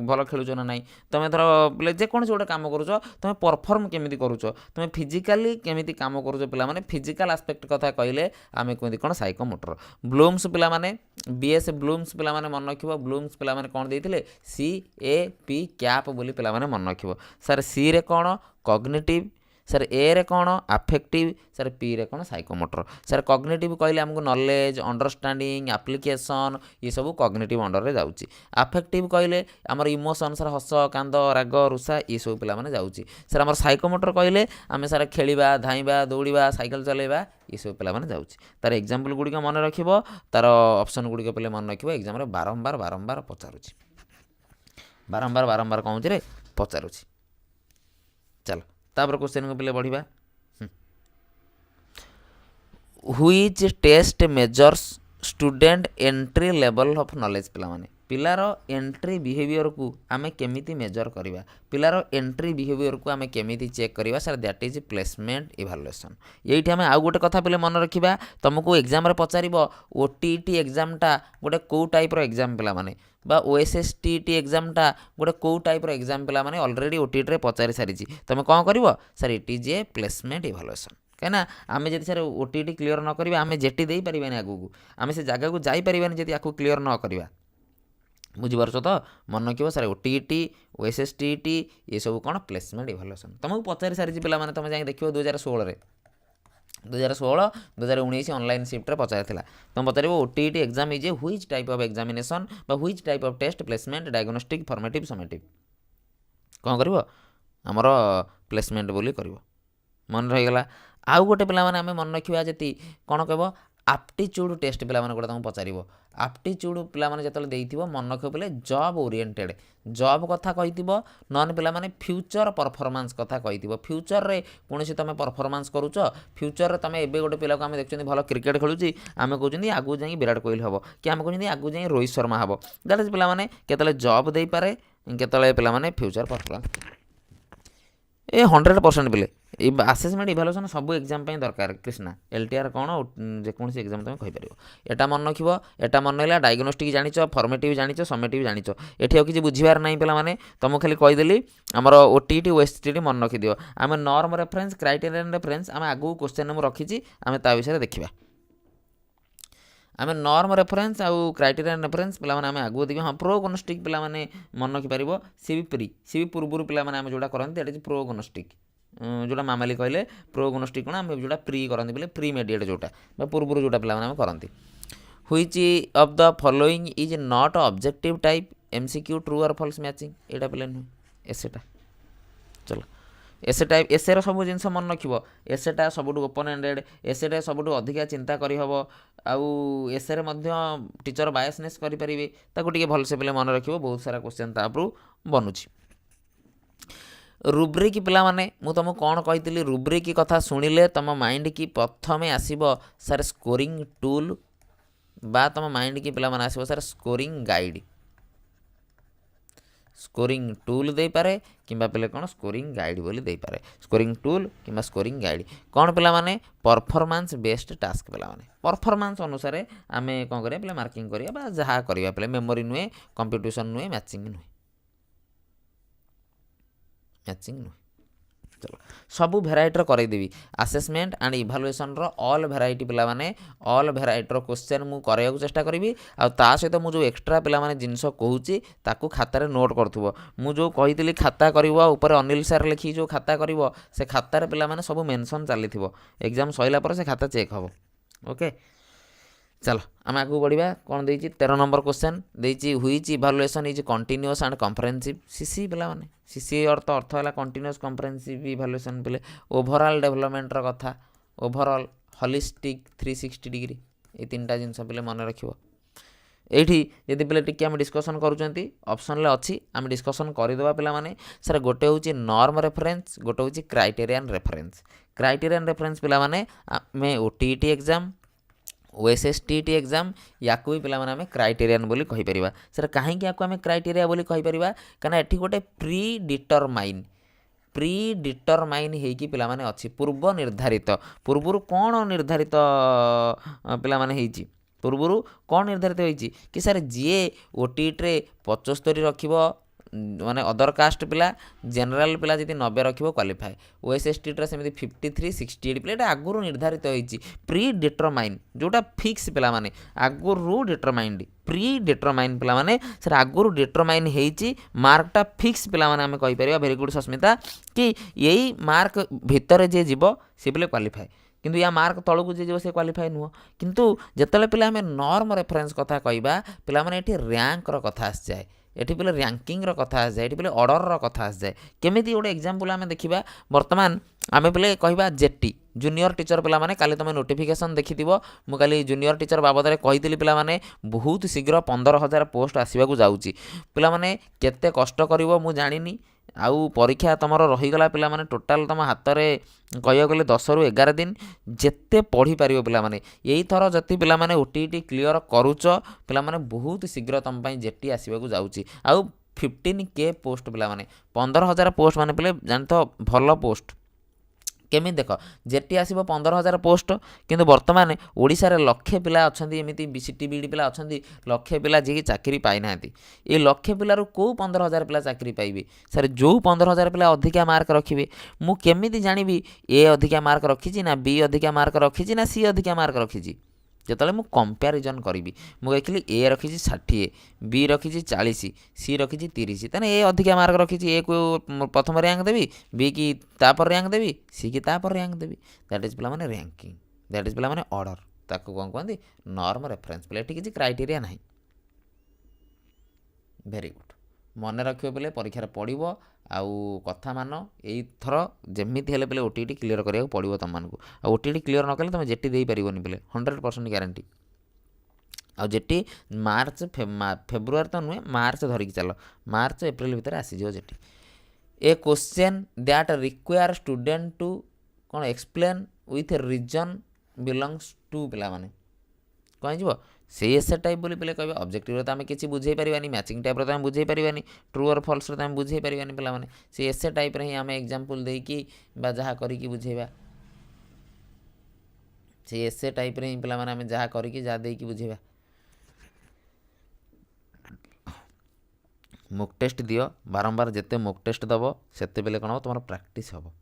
भल खेलुच ना नाई तुम धर पे जेकोसी गोटे कम करुच तुम परफॉर्म केमी करुच तुम फिजिकाली केमी कम करुच पिला माने फिजिकल एस्पेक्ट कथा कहले आम कहते कौन साइकोमोटर ब्लूम्स पिला माने बीएस ब्लूम्स पिला माने मन रखिबो ब्लूम्स पिला माने कौन देइथिले CAP कैप बोली पिला माने मन रखिबो सर सी रे कौन कॉग्निटिव ସାର୍ ଏ ରେ କ'ଣ ଆଫେକ୍ଟିଭ, ସାର୍ ପି ରେ କ'ଣ ସାଇକୋମୋଟର। ସାର୍ କଗ୍ନିଟିଭ୍ କହିଲେ ଆମକୁ ନଲେଜ, ଅଣ୍ଡରଷ୍ଟାଣ୍ଡିଂ, ଆପ୍ଲିକେସନ୍ ଏସବୁ କଗ୍ନିଟିଭ୍ ଅଣ୍ଡରରେ ଯାଉଛି। ଆଫେକ୍ଟିଭ୍ କହିଲେ ଆମର ଇମୋସନ୍, ସାର୍ ହସ, କାନ୍ଦ, ରାଗ, ରୁଷା ଏସବୁ ପିଲାମାନେ ଯାଉଛି। ସାର୍ ଆମର ସାଇକୋମୋଟର କହିଲେ ଆମେ ସାର୍ ଖେଳିବା, ଧାଇଁବା, ଦୌଡ଼ିବା, ସାଇକେଲ ଚଲାଇବା ଏସବୁ ପିଲାମାନେ ଯାଉଛି। ତାର ଏକ୍ଜାମ୍ପଲ୍ ଗୁଡ଼ିକ ମନେ ରଖିବ, ତାର ଅପସନ୍ ଗୁଡ଼ିକ ପିଲେ ମନେ ରଖିବ। ଏକ୍ଜାମ୍ରେ ବାରମ୍ବାର ପଚାରୁଛି, ବାରମ୍ବାର କ'ଣ ହେଉଛି ରେ ପଚାରୁଛି। ଚାଲ ତାପରେ କ୍ୱେଶ୍ଚନକୁ ପିଲେ ବଢ଼ିବା। Which test measures student entry level of knowledge. ପିଲାର ଏଣ୍ଟ୍ରି ବିହେଭିଅରକୁ ଆମେ କେମିତି ମେଜର କରିବା, ପିଲାର ଏଣ୍ଟ୍ରି ବିହେଭିଅରକୁ ଆମେ କେମିତି ଚେକ୍ କରିବା, sir that is placement evaluation. ଏଇଠି ଆମେ ଆଉ ଗୋଟେ କଥା ପିଲେ ମନେ ରଖିବା, ତୁମକୁ ଏକ୍ଜାମ୍ରେ ପଚାରିବ OTET ଏକ୍ଜାମ୍ଟା ଗୋଟେ କେଉଁ ଟାଇପ୍ର ଏକ୍ଜାମ୍ ପିଲାମାନେ, বা OSSTT ଏକ୍ଜାମ୍ଟା ଗୋଟେ କେଉଁ ଟାଇପ୍ର ଏକ୍ଜାମ୍ ପିଲାମାନେ ଅଲରେଡ଼ି OTETରେ ପଚାରି ସାରିଛି। ତୁମେ କ'ଣ କରିବ, sir it is a placement evaluation. କାହିଁକିନା ଆମେ ଯଦି ସାର୍ OTET କ୍ଲିୟର ନ କରିବା ଆମେ ଜେଟି ଦେଇପାରିବାନି ଆଗକୁ, ଆମେ ସେ ଜାଗାକୁ ଯାଇପାରିବାନି ଯଦି ଆକୁ କ୍ଲିୟର ନ କରିବା। ବୁଝିପାରୁଛ ତ? ମନେ ରଖିବ ସାର୍ OTET, OSSTT ଏସବୁ କ'ଣ ପ୍ଲେସମେଣ୍ଟ ଇଭାଲୁଏସନ୍। ତୁମକୁ ପଚାରି ସାରିଛି ପିଲାମାନେ, ତୁମେ ଯାଇକି ଦେଖିବ 2016ରେ, 2016, 2019 ଅନଲାଇନ୍ ସିଫ୍ଟରେ ପଚାରିଥିଲା। ତୁମେ ପଚାରିବ OTET exam is a which type of examination ବା which type of test, placement, diagnostic, formative, summative. କ'ଣ କରିବ, ଆମର ପ୍ଲେସମେଣ୍ଟ ବୋଲି କରିବ। ମନେ ରହିଗଲା। ଆଉ ଗୋଟେ ପିଲାମାନେ ଆମେ ମନେ ରଖିବା ଯଦି କ'ଣ କହିବ, ଆପ୍ଟିଚ୍ୟୁଡ଼୍ ଟେଷ୍ଟ ପିଲାମାନେ ଗୋଟେ ତୁମକୁ ପଚାରିବ। ଆପ୍ଟିଚ୍ୟୁଡ଼୍ ପିଲାମାନେ ଯେତେବେଳେ ଦେଇଥିବ ମନେ ରଖିବ ପିଲେ ଜବ୍ ଓରିଏଣ୍ଟେଡ଼୍, ଜବ୍ କଥା କହିଥିବ, ନହେଲେ ପିଲାମାନେ ଫ୍ୟୁଚର୍ ପରଫର୍ମାନ୍ସ କଥା କହିଥିବ। ଫ୍ୟୁଚର୍ରେ କୌଣସି ତୁମେ ପରଫର୍ମାନ୍ସ କରୁଛ, ଫ୍ୟୁଚର୍ରେ ତୁମେ ଏବେ ଗୋଟେ ପିଲାକୁ ଆମେ ଦେଖୁଛନ୍ତି ଭଲ କ୍ରିକେଟ୍ ଖେଳୁଛି, ଆମେ କହୁଛନ୍ତି ଆଗକୁ ଯାଇକି ବିରାଟ କୋହଲି ହେବ, କି ଆମେ କହୁଛନ୍ତି ଆଗକୁ ଯାଇ ରୋହିତ ଶର୍ମା ହେବ। ଦ୍ୟାଟ୍ ଇଜ୍ ପିଲାମାନେ କେତେବେଳେ ଜବ୍ ଦେଇପାରେ, କେତେବେଳେ ପିଲାମାନେ ଫ୍ୟୁଚର୍ ପରଫର୍ମାନ୍ସ। ଏ 100% ପିଲେ এই ଆସେସମେଣ୍ଟ ଇଭାଲୁଏସନ୍ ସବୁ ଏକ୍ଜାମ୍ ପାଇଁ ଦରକାର। କ୍ରିଷ୍ଣା LTR କ'ଣ ଯେକୌଣସି ଏକ୍ଜାମ୍ ତୁମେ କହିପାରିବ। ଏଟା ମନେ ରଖିବ, ଏଟା ମନେ ରହିଲା। ଡାୟଗ୍ନୋଷ୍ଟିକ୍ ଜାଣିଛ, ଫର୍ମେଟିଭ୍ ଜାଣିଛ, ସमेଟିଭ୍ ଜାଣିଛ। ଏଠି ଆଉ କିଛି ବୁଝିବାର ନାହିଁ ପିଲାମାନେ, ତୁମକୁ ଖାଲି କହିଦେଲି ଆମର OTET, OSTT ମନେ ରଖିଦିଅ। ଆମେ ନର୍ମ ରେଫରେନ୍ସ, କ୍ରାଇଟେରିଆନ୍ ରେଫରେନ୍ସ ଆମେ ଆଗକୁ କ୍ୱେଶ୍ଚନ୍ ମୁଁ ରଖିଛି, ଆମେ ତା ବିଷୟରେ ଦେଖିବା। ଆମେ ନର୍ମ ରେଫରେନ୍ସ ଆଉ କ୍ରାଇଟେରିଆନ୍ ରେଫରେନ୍ସ ପିଲାମାନେ ଆମେ ଆଗକୁ ଦେଖିବା। ହଁ, ପ୍ରୋଗୋନୋଷ୍ଟିକ୍ ପିଲାମାନେ ମନେ ରଖିପାରିବ। ସିବି ପୂର୍ବରୁ ପିଲାମାନେ ଆମେ ଯେଉଁଟା କରନ୍ତି ଏଇଟା ହେଉଛି ପ୍ରୋଗୋନୋଷ୍ଟିକ୍, ଯେଉଁଟା ମାମାଲି କହିଲେ ପ୍ରୋଗୋନୋଷ୍ଟିକ୍ କ'ଣ, ଆମେ ଯେଉଁଟା ପ୍ରି କରନ୍ତି ବୋଲେ ପ୍ରି ମେଡ଼ିଏଟ୍ ଯେଉଁଟା ବା ପୂର୍ବରୁ ଯେଉଁଟା ପିଲାମାନେ ଆମେ କରନ୍ତି। Which of the following is not objective type, MCQ true or false matching. ଏଇଟା ପିଲା ନୁହେଁ, ଏସେଟା। ଚଲ ଏସେ ଟାଇପ୍, ଏସେର ସବୁ ଜିନିଷ ମନେ ରଖିବ। ଏସେଟା ସବୁଠୁ ଓପନ୍ ଏଣ୍ଡେଡ଼୍, ଏସେରେ ସବୁଠୁ ଅଧିକା ଚିନ୍ତା କରିହେବ, ଆଉ ଏସେରେ ମଧ୍ୟ ଟିଚର ବାୟସନେସ୍ କରିପାରିବେ। ତାକୁ ଟିକେ ଭଲସେ ପିଲା ମନେ ରଖିବ, ବହୁତ ସାରା କ୍ୱେଶ୍ଚନ୍ ତାପରୁ ବନୁଛି। ରୁବ୍ରିକ୍ ପିଲାମାନେ ମୁଁ ତୁମକୁ କ'ଣ କହିଥିଲି, ରୁବ୍ରିକ୍ କଥା ଶୁଣିଲେ ତୁମ ମାଇଣ୍ଡକି ପ୍ରଥମେ ଆସିବ ସାର୍ ସ୍କୋରିଂ ଟୁଲ୍, ବା ତୁମ ମାଇଣ୍ଡକି ପିଲାମାନେ ଆସିବ sir scoring guide. Scoring tool ଦେଇପାରେ କିମ୍ବା ପିଲେ କ'ଣ ସ୍କୋରିଂ ଗାଇଡ଼ ବୋଲି ଦେଇପାରେ। ସ୍କୋରିଂ ଟୁଲ୍ କିମ୍ବା ସ୍କୋରିଂ ଗାଇଡ଼ କ'ଣ ପିଲାମାନେ, ପରଫର୍ମାନ୍ସ ବେସ୍ଡ ଟାସ୍କ। ପିଲାମାନେ ପରଫର୍ମାନ୍ସ ଅନୁସାରେ ଆମେ କ'ଣ କରିବା, ପିଲା ମାର୍କିଂ କରିବା ବା ଯାହା କରିବା ପିଲା, ମେମୋରି ନୁହେଁ, କମ୍ପିଟିସନ୍ ନୁହେଁ, ମ୍ୟାଚିଂ ନୁହେଁ। ଚलो ସବୁ ଭେରାଇଟିର କରେଇଦେବି। ଆସେସମେଣ୍ଟ ଆଣ୍ଡ ଇଭାଲୁଏସନ୍ର ଅଲ୍ ଭେରାଇଟି ପିଲାମାନେ, ଅଲ୍ ଭେରାଇଟିର କ୍ୱେଶ୍ଚନ୍ ମୁଁ କରିବାକୁ ଚେଷ୍ଟା କରିବି। ଆଉ ତା ସହିତ ମୁଁ ଯେଉଁ ଏକ୍ସଟ୍ରା ପିଲାମାନେ ଜିନିଷ କହୁଛି ତାକୁ ଖାତାରେ ନୋଟ୍ କରୁଥିବ। ମୁଁ ଯେଉଁ କହିଥିଲି ଖାତା କରିବ, ଉପରେ ଅନିଲ ସାର୍ ଲେଖିକି ଯେଉଁ ଖାତା କରିବ, ସେ ଖାତାରେ ପିଲାମାନେ ସବୁ ମେନସନ୍ ଚାଲିଥିବ। ଏକ୍ଜାମ୍ ସରିଲା ପରେ ସେ ଖାତା ଚେକ୍ ହେବ। ଓକେ, ଚାଲ ଆମେ ଆଗକୁ ବଢ଼ିବା। କ'ଣ ଦେଇଛି, 13 ନମ୍ବର କ୍ୱେଶ୍ଚନ୍ ଦେଇଛି, which evaluation is continuous and comprehensive. CC ପିଲାମାନେ, ସିସି ଅର୍ଥ ହେଲା କଣ୍ଟିନ୍ୟୁଅସ୍ କମ୍ପ୍ରେହେନ୍ସିଭ୍ ଇଭାଲୁଏସନ୍ ପିଲେ ଓଭରଅଲ୍ ଡେଭଲପମେଣ୍ଟର କଥା, ଓଭରଅଲ୍ ହଲିଷ୍ଟିକ୍ 360 ଡିଗ୍ରୀ, এই ତିନିଟା ଜିନିଷ ପିଲେ ମନେ ରଖିବ। এইଠି ଯଦି ପିଲେ ଟିକେ ଆମେ ଡିସ୍କସନ୍ କରୁଛନ୍ତି, ଅପସନ୍ରେ ଅଛି, ଆମେ ଡିସ୍କସନ୍ କରିଦେବା ପିଲାମାନେ। ସାର୍ ଗୋଟେ ହେଉଛି ନର୍ମ ରେଫରେନ୍ସ, ଗୋଟେ ହେଉଛି କ୍ରାଇଟେରିଆନ୍ ରେଫରେନ୍ସ। କ୍ରାଇଟେରିଆନ୍ ରେଫରେନ୍ସ ପିଲାମାନେ ଆମେ OTET ଏକ୍ଜାମ୍, OSSTT ଏକ୍ଜାମ୍, ୟାକୁ ବି ପିଲାମାନେ ଆମେ କ୍ରାଇଟେରିଆନ୍ ବୋଲି କହିପାରିବା। ସାର୍ କାହିଁକି ୟାକୁ ଆମେ କ୍ରାଇଟେରିଆ ବୋଲି କହିପାରିବା, କାରଣ ଏଠି ଗୋଟେ ପ୍ରି ଡିଟରମାଇନ୍ ହେଇକି ପିଲାମାନେ ଅଛି, ପୂର୍ବ ନିର୍ଦ୍ଧାରିତ। ପୂର୍ବରୁ କ'ଣ ନିର୍ଦ୍ଧାରିତ ପିଲାମାନେ ହେଇଛି, ପୂର୍ବରୁ କ'ଣ ନିର୍ଦ୍ଧାରିତ ହେଇଛି କି ସାର୍ ଯିଏ OTETରେ 75 ରଖିବ माने अदर कास्ट पिला जनरल पिला जदि 90 रखिबो क्वालिफाए ओएसएसटी रे सेमि 53 68 पिला एटा आगुरु निर्धारित होईची प्री डिटरमाइन जोटा फिक्स पिला माने आगुरु डिटरमाइंड प्री डिटरमाइन पिला माने सर आगुरु डिटरमाइन हेईची मार्कटा फिक्स पिला माने आमे कहि परिबा वेरी गुड सस्मिता कि यही मार्क भितर जे जीवो से पिले क्वालिफाए किंतु या मार्क तलू जे जीव से क्वालिफाए नुह किंतु जेतले पिला हमें नॉर्म रेफरेंस कथा कहबा पिला माने एठी रैंक रो कथा आस जाए एठी पिले रैंकिंग रो कथा आस जाए एठी पिले ऑर्डर रो कथा आस जाए केमिति गोटे एग्जांपल आमे देखिबा वर्तमान आमे पिले कहबा जेटी जूनियर टीचर पिला माने काली तुम नोटिफिकेशन देखिथिबो मु काली जूनियर टीचर बाबद रे कहितली पिला माने बहुत शीघ्र 15,000 पोस्ट आसीबाकू जाउची पिला माने केते कष्ट करिवो मु जानिनी आउ परीक्षा तुमर रहीगला पिला माने टोटाल तुम हाथ में कह गले 10 रु 11 दिन जेते पढ़ी पारिबो पिला माने यही थर जति पिला माने ओटीटी क्लियर करूच पिला माने बहुत शीघ्र तुम पई जेटी आसीबाकू जाउची आउ 15K पोस्ट पिला माने 15,000 पोस्ट माने पिले जानतो भल पोस्ट केमी देख जेटी आसब 15,000 पोस्ट किंतु वर्तमान ओडिशा रे लक्षे पिला अछंती एमिति बीसीटी बीडी पिला अछंती लक्षे पिला जे चाकरी पाई नांती ए लक्षे पिलारू को 15,000 पिला चाकरी पाइबे सर जो 15,000 पिला अधिका मार्क रखिबे मु केमिति जानिबी ए अधिका मार्क रखिछि ना बी अधिका मार्क रखिछि ना सी अधिका मार्क रखिछि जेतले मु कंपैरिजन करिबी मु देखिली ए रखिछि 60 बी रखिछि 40 सी रखिछि 30 तने ए अधिका मार्क रखिछि ए को प्रथम रैंक देबी बी की तापर रैंक देबी सी की तापर रैंक देबी दैट इज पिला माने रैंकिंग दैट इज पिला माने ऑर्डर ताको कोन कहंदी नॉर्म रेफरेंस पिला एठी किछि क्राइटेरिया नाही वेरी गुड मन रखियो बेले परीक्षा पढ़िबो आउ कथा मान यही थर जमीती हेले बेले ओटीटी क्लियर करिया पड़ो तुम मानक ओटीटी क्लियर न कले तुम जेटी दे पारिबनी बेले 100% ग्यारंटी आ जेटी मार्च फेब्रुआरी तो नुहे मार्च धरिकी चल मार्च एप्रिल भितर आसीजो जेटी a question that require student to कौन explain with reason belongs to पिला माने कहीं जीव से एसे टाइप बोली पे कह ऑब्जेक्टिव तो आम किसी बुझे पारानी मैचिंग टाइप तो बुझे पारानी ट्रू और फॉल्स तो बुझे पारानी पिला माने से एसे टाइप रे ही आम एग्जांपल देकी बा जहा करिकी बुझेबा से एसे टाइप रे ही पिला माने आम जहा करिकी जहा देकी बुझेबा मॉक टेस्ट दियो बारंबार जेते मॉक टेस्ट दबो सेते बेले कोन तुमर प्रैक्टिस हबो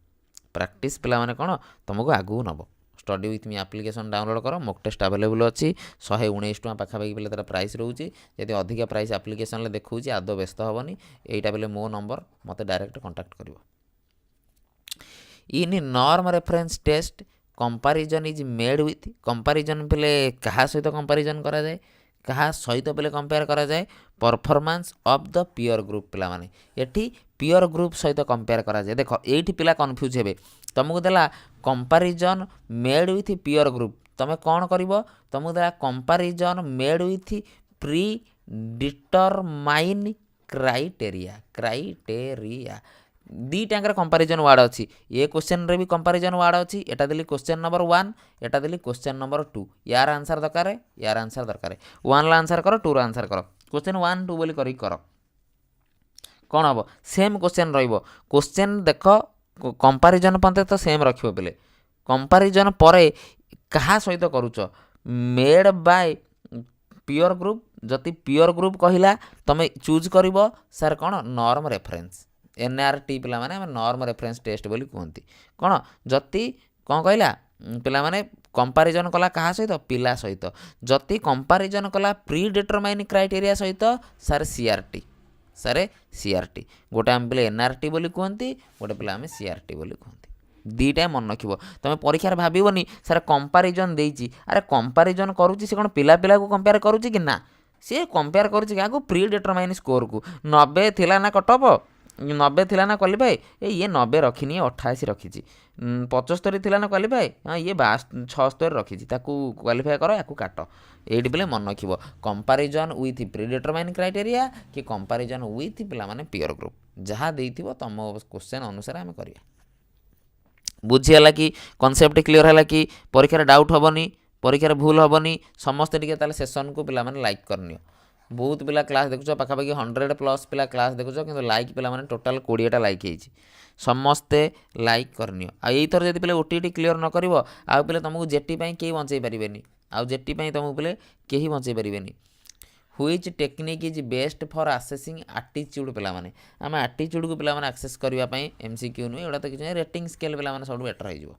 प्रैक्टिस पिला माने कोन तुमको आगु नबो study with me application download कर मॉक टेस्ट अवेलेबल अच्छी 119 टका पाखापाखि बेले तार प्राइस रोचे यदि अधिका प्राइस एप्लिकेशन ले देखौची आदो व्यस्त हेनी एटा बेले मो नंबर मते डायरेक्ट कांटेक्ट करिवो in norm reference test comparison is made with comparison बेले कहा सहित कंपैरिजन करा जाए कहा सहित बेले कंपेयर करा जाए performance of the peer group पिला माने एठी पीयर ग्रुप सहित कंपेयर करा जाए देखो एठी पिला कंफ्यूज हेबे तुमको देला comparison made with peer group तमे कौन करिवो तुमको देला comparison made with predetermine criteria दी टांकर कंपैरिजन वर्ड अच्छी ये क्वेश्चन रे भी कंपैरिजन वर्ड अच्छी एटा देली क्वेश्चन नंबर 1 एटा देली क्वेश्चन नंबर 2 यार आंसर दरकार यार आंसर दरकार 1 ला आंसर करो 2 रा आंसर करो क्वेश्चन 1 2 बोली करी करो कौन हम सेम क्वेश्चन रहिबो क्वेश्चन देख कंपैरिजन पंते तो सेम रखिबो बेले कंपैरिजन परे कहा सहित करूछ मेड बाय पीयर ग्रुप जति पीयर ग्रुप कहिला तमे चूज करिवो सर कौन नॉर्म रेफरेंस एनआरटी पिला माने नॉर्म रेफरेंस टेस्ट बोली कहती कौन जति कौन कहला पिला माने कंपैरिजन कला कहा सहित पिला सहित जति कंपैरिजन कला प्री डिटरमाइन क्राइटेरिया सहित सर सीआरटी सारे सीआरटी गोटे आम पे एनआरटी बोली कहती गोटे पिला आम सीआरटी बोली कहती दीटा मन रखिब तुम परीक्षा भावनी सर कंपैरिजन देइछि अरे कंपैरिजन करूछि से कौन पिला पिला को कंपेयर करूछि कि ना सी कंपेयर करूछि क्या प्री डिटरमाइन स्कोर को 90 थिला ना कट ऑफ 90 थिला ना क्वालिफाई ये 90 रखिनी 88 रखी 75 थिला ना क्वालिफाई हाँ ये 76 रखी क्वालिफाई कर या काट ये पे मन रखिब comparison with predetermine criteria कि कंपैरिजन विथ पिला माने पीयर ग्रुप जहाँ देइथिबो तुम क्वेश्चन अनुसार आम करिया बुझीगला कि कॉन्सेप्ट क्लियर है कि परीक्षा डाउट हेनी परीक्षा भूल हेनी समस्ते टे सेसन को पिला माने लाइक करनी बहुत पिला क्लास देखुच पाखापाखि 100+ पिला क्लास देखुच कि लाइक पिला माने टोटाल 20टा लाइक होती समस्ते लाइक करनी आई थर जब पे ओटीटी क्लियर न कर आउ पे तुमको जेटी कहीं बंचई पारे आउ जेटी तुमको पे कहीं बंचई पारे which technique is best for assessing attitude पिलामाने आम आटीट्यूड को पिलामाने आक्सेस करने एमसीक्यू नुहे एटा तो किसी रेटिंग स्केल पिलामाने सब बेटर हो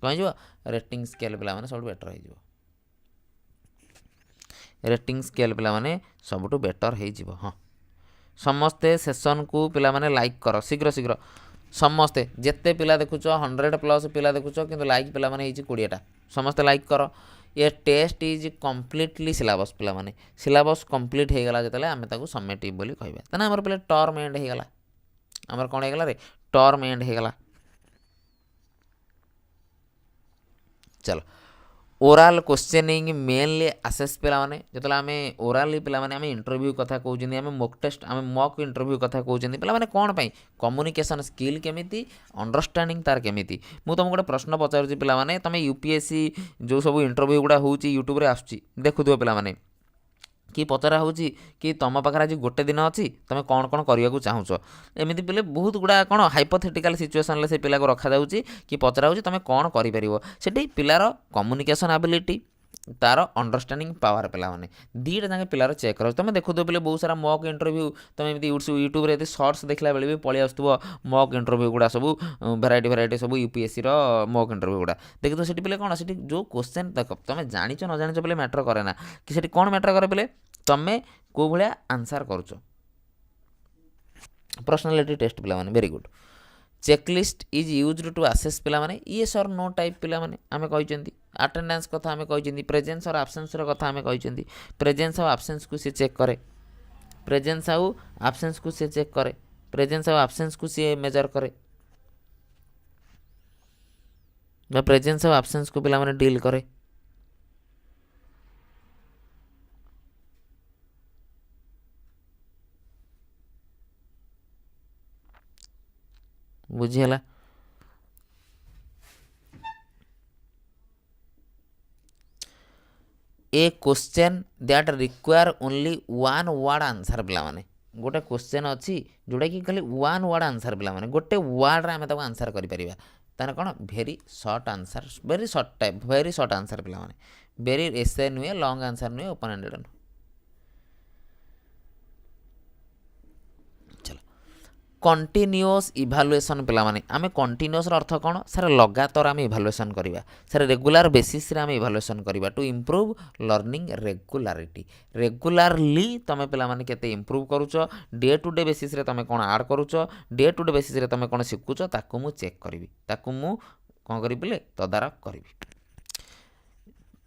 कह रेटिंग स्केल पिलामाने सब बेटर हो रेटिंग स्केल पिलामाने सबुठु बेटर हो हाँ समस्ते सेसन को पिलामाने लाइक कर शीघ्र शीघ्र समस्ते जिते पिला देखुच 100+ पिला देखुच कि लाइक पिलामाने 20टा समस्ते लाइक कर ये टेस्ट इज कम्प्लीटली सिलेबस पिलामाने सिलेबस कम्प्लीट हो गला जिते आम ताको सबमिटिव बोली कहबा तेना आमर पे टर्म एंड हो गला आमर कौन हो गला रे टर्म एंड हो गला चलो ओराल क्वेश्चनिंग मेनली आसेस पिलामाने जो आम ओराली पिलामाने आम इंटरव्यू कथा कहते आम मॉक टेस्ट आम मॉक इंटरव्यू कथा कहते पिलामाने कौन पाई कम्युनिकेशन स्किल केमिति अंडरस्टैंडिंग तार केमिति मु तुमको गोटे प्रश्न पचारुछि पिलामाने तमे यूपीएससी जो सब इंटरव्यू गुड़ा होउछि यूट्यूब रे आसुछि देखुथिबो पिलामाने कि पचरा होउछि कि तुम पाखरे आज गोटे दिन अच्छी तुम कौन कौन करने को चाहूच एमती पिले बहुत गुड़ा कौन हाइपोथेटिकल सिचुएसन से पिला को रखा जाउछि कि पचरा होउछि तुम कौन करिपरिबो सेठी पिलार कम्युनिकेशन एबिलिटी तार अंडरस्टैंडिंग पावर पिला माने दीटा जाके पिलार चेक कर तुम देखु पे बहुत सारा मॉक इंटरव्यू तुम एमती यूट्यूब रे शॉर्ट्स देखला बेले भी पळि आसुथबो मॉक इंटरव्यू गुड़ा सब भेराइटी सब यूपीएससी रो मॉक इंटरव्यू गुड़ा देखि तो सेठी पिले कोन सेठी जो क्वेश्चन देख तुम जानिଛ न जानिଛ पिले मैटर करे ना कि सेठी कोन मैटर करे पिले तुम को भलिया आंसर करूछ पर्सनालिटी टेस्ट पिला माने very good checklist is used to assess पिला माने येस और नो टाइप पिला माने आमे कहिसेंती अटेंडेंस कथा आमे कहिसेंती प्रेजेंस और एब्सेंस रो कथा आमे कहिसेंती प्रेजेंस और एब्सेंस को से चेक करे प्रेजेंस और एब्सेंस को से चेक करे प्रेजेंस और एब्सेंस को से मेजर करे मैं प्रेजेंस और एब्सेंस को पिला माने डील करे बुझीला a question that require only one word answer पिला माने गोटे क्वेश्चन अच्छी जोटा कि खाली वन वर्ड आंसर पिला माने गोटे वर्ड रे आमे ताको आंसर करि परिबा ताने कोन very short answer very short type very short answer पिला माने वेरी एसे नुए लॉन्ग आंसर नुए ओपन एंडेड नुए कंटिन्यूअस इभालुएसन पिला माने आमे कंटिन्यूअस अर्थ कौन सर लगातार आम इभालुएसन करवा सर रेगुलर बेसिस रे आम इभालुएसन करवा to improve learning regularity regularly तुम पिला माने केते इम्प्रूव करूछ डे टू डे बेसिस रे तुम कौन आड करूछ डे टू डे बेसिस रे तुम कौन शिखुछ ताकू मु चेक करी ताकू मु कौन करी पिले तदारख करी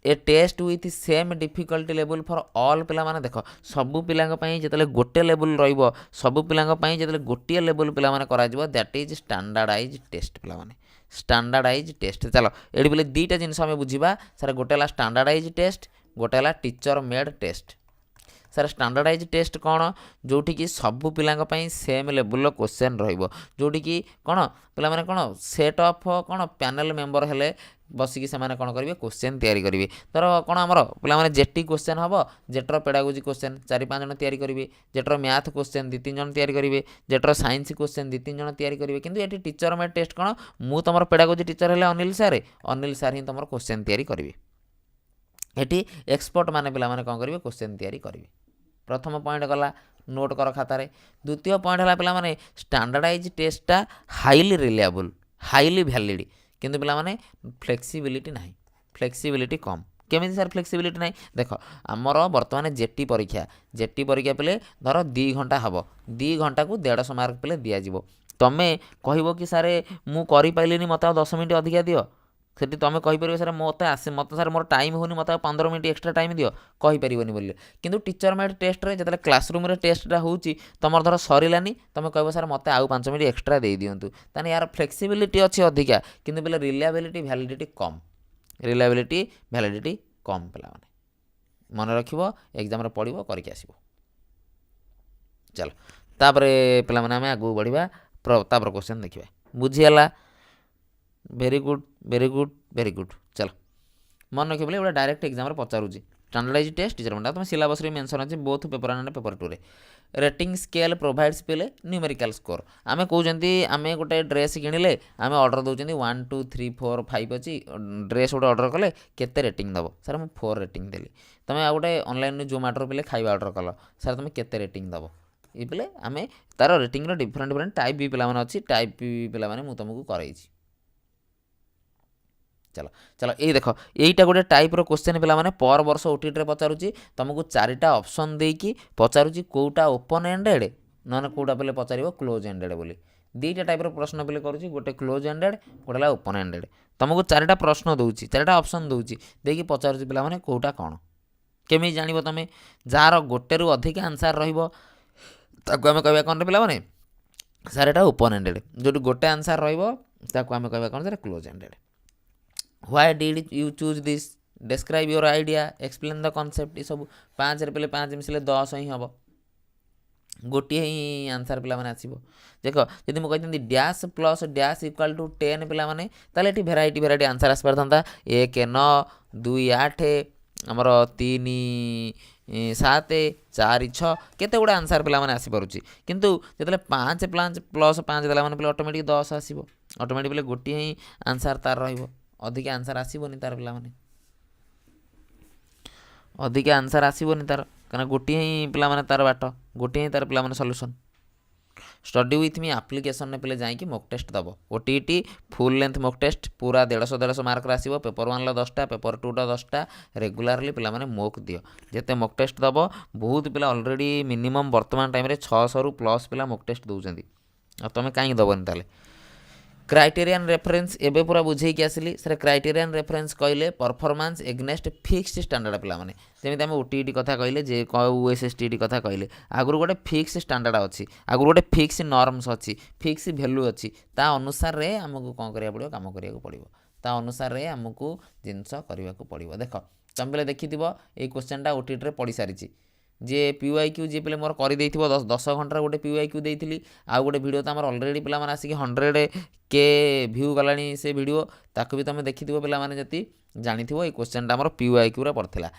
a test with same difficulty level for all पिला माने देख सबु पिलांग पई जेतले गोटे लेवल रहइबो सबु पिलांग पई जेतले गोटे लेवल पिला माने करा जिवो दैट इज स्टैंडर्डाइज टेस्ट पिला माने स्टैंडर्डाइज टेस्ट चलो एडी बोले दीटा जिनिस हमें बुझिबा सर गोटेला स्टैंडर्डाइज टेस्ट गोटेला teacher made test sir standardize test कौन जोटी कि सबु पिलांग पई सेम लेवल क्वेश्चन रहिबो जोटी कि कौन पिला माने कौन सेट ऑफ कौन पैनल मेंबर हेले बसिकी से कौन करेंगे क्वेश्चन तैयारी करेंगे धर कौन आमर पे जेटी क्वेश्चन हम जेटर पेडागोजी क्वेश्चन 4-5 जन तैयारी करेंगे जेटर मैथ क्वेश्चन 2-3 जन तैयारी करेंगे जेटर साइंस क्वेश्चन 2-3 जन तैयारी करेंगे किंतु ये टीचर मेड टेस्ट कौन मु तुम पेडागोजी टीचर है अनिल सार ही तुम क्वेश्चन तैयारी करेंगे ये एक्सपर्ट माने पिला माने कौन करेंगे क्वेश्चन तैयारी करेंगे प्रथम पॉइंट गला नोट कर खातार द्वितीय पॉइंट है पिला माने standardise टेस्टा highly reliable highly valid किंतु पिला माने फ्लेक्सिबिलिटी ना फ्लेक्सिबिलिटी कम केमी सर फ्लेक्सिबिलिटी ना देख आमर बर्तमान जेटी परीक्षा पे धर 2 घंटा हम 2 घंटा को 150 मार्क पे दिज्व तुम्हें कह कि सारे मुझे पारे मत 10 मिनट अधिका दियो सेठी तुम कहीपर सर मत सर मोर टाइम होनी मत 15 मिनट एक्सट्रा टाइम दियो कहीपर बोली किंतु टीचर मेड टेस्ट रे जब क्लासरूम रे टेस्टा होची तुम धर सरलानी तुम कह सर मत आउ 5 मिनट एक्सट्रा दे दिंतु ताने यार फ्लेक्सिबिलिटी अच्छी अधिका किंतु बोले रिलायबिलिटी वैलिडिटी कम रिलायबिलिटी वैलिडिटी कम पिला माने मन रखिबो एग्जाम रे पढ़िबो करके आसीबो चलो तापर पिला माने आमे आगु बढ़िबा तापर क्वेश्चन देखिबा बुझियाला very good very good very good चलो मन रखिए बोले डायरेक्ट एग्जाम रे पचारूची स्टैंडर्डाइज टेस्ट टीचर मंडा तुम सिलेबस रे मेंशन अछि बोथ पेपर 1 एंड पेपर 2 रे रेटिंग स्केल प्रोवाइड्स पेले न्यूमेरिकल स्कोर आमे कहउजंती आमे गोटे ड्रेस किनिले आमे ऑर्डर दउजंती 1 2 3 4 5 अछि ड्रेस गोटे ऑर्डर कले केते रेटिंग दबो सर हम 4 रेटिंग देली तमे आ गोटे ऑनलाइन जोमेटो पेले खाଇବା ऑर्डर कलो सर तुम केते रेटिंग दबो ये पेले आमे तार रेटिंग रो डिफरेंट डिफरेंट टाइप भी पेला माने अछि टाइप भी पेला माने मु तुमको करैछि चलो चलो ये देख यहीटा गोटे टाइप रो क्वेश्चन पिला माने पर वर्ष ओटीटी रे पचारुची तुमको चारिटा ऑप्शन देकी पचारुची कोउटा ओपन एंडेड नने कोउटा पले पचारिबो क्लोज एंडेड बोली दीटा टाइप रो प्रश्न पले करूची गोटे क्लोज एंडेड गोटेला ओपन एंडेड तुमको चारिटा प्रश्न दउची चारिटा ऑप्शन दउची देकी पचारुची पिला माने कोउटा कोन केमी जानिबो तमे जार गोटे रु अधिक आंसर रहइबो ताको हमें कहबा कोन रे पिला माने सर एटा ओपन एंडेड जो गोटे आंसर रहइबो ताको हमें कहबा कोन sir close ended Why did you choose this? Describe your idea. Explain the concept. ये सब 5 रे पहले 5 मिसले 10 ही हबो गोटे ही आंसर पिला माने आसीबो देखो यदि मु कहतंदी dash plus dash equal to 10 पिला माने ताले एठी वेराइटी आंसर आस परथंता 1 9 2 8 हमर 3 7 4 6 केते गुडा आंसर पिला माने आसी परुची किंतु जेतले 5 प्लस 5 देला माने पिला ऑटोमेटिक 10 आसीबो ऑटोमेटिक पिले गोटे ही आंसर तार रहइबो अधिक आंसर आसबनी तार पिला माने अधिक आंसर आसबनी तार कना गोटे ही पिला माने तार बाट गोटे ही तार पिला माने solution study with me application ने पिले जाई कि मॉक टेस्ट दबो OTET full length mock test पूरा 150 मार्क आसीबो पेपर 1 ला 10टा पेपर 2 ला 10टा रेगुलरली पिला माने मॉक दियो जेते मॉक टेस्ट दबो बहुत पिला ऑलरेडी मिनिमम वर्तमान टाइम रे 600 रु प्लस पिला मॉक टेस्ट दउजंदी आ तमे काई दबोनी ताले क्राइटेरियन रेफरेंस एबे पूरा बुझे कि आसली सर क्राइटेरियन रेफरेंस कहले परफॉर्मेंस एग्नेस्ट फिक्स्ड स्टैंडर्ड पिला माने जेमिति हम ओटीटी कथा कहले जे ओएसएसटीटी कथा कहले आगुर गोटे फिक्स स्टैंडर्ड अछि आगुर गोटे फिक्स नॉर्म्स अछि फिक्स वैल्यू अछि ता अनुसार रे हमको कोन करिया पड़िबो काम करिया पड़िबो ता अनुसार रे हमको जिंस करिया पड़िबो देखो तुम पहले देखिथिबो ए क्वेश्चनटा ओटीटी रे पड़ी सारिछि जे पीवाईक्यू जे पहले मोर कर देइथिबो 10 घंटा गोटे पीवाईक्यू देइथिली आ गोटे वीडियो त हमर ऑलरेडी पिला माने आसी 100 के व्यू गलानी से वीडियो ताको भी तमे देखिथिबो पिला माने जति जानिथिबो ए क्वेश्चनटा हमर पीवाईक्यू रे पड़थिला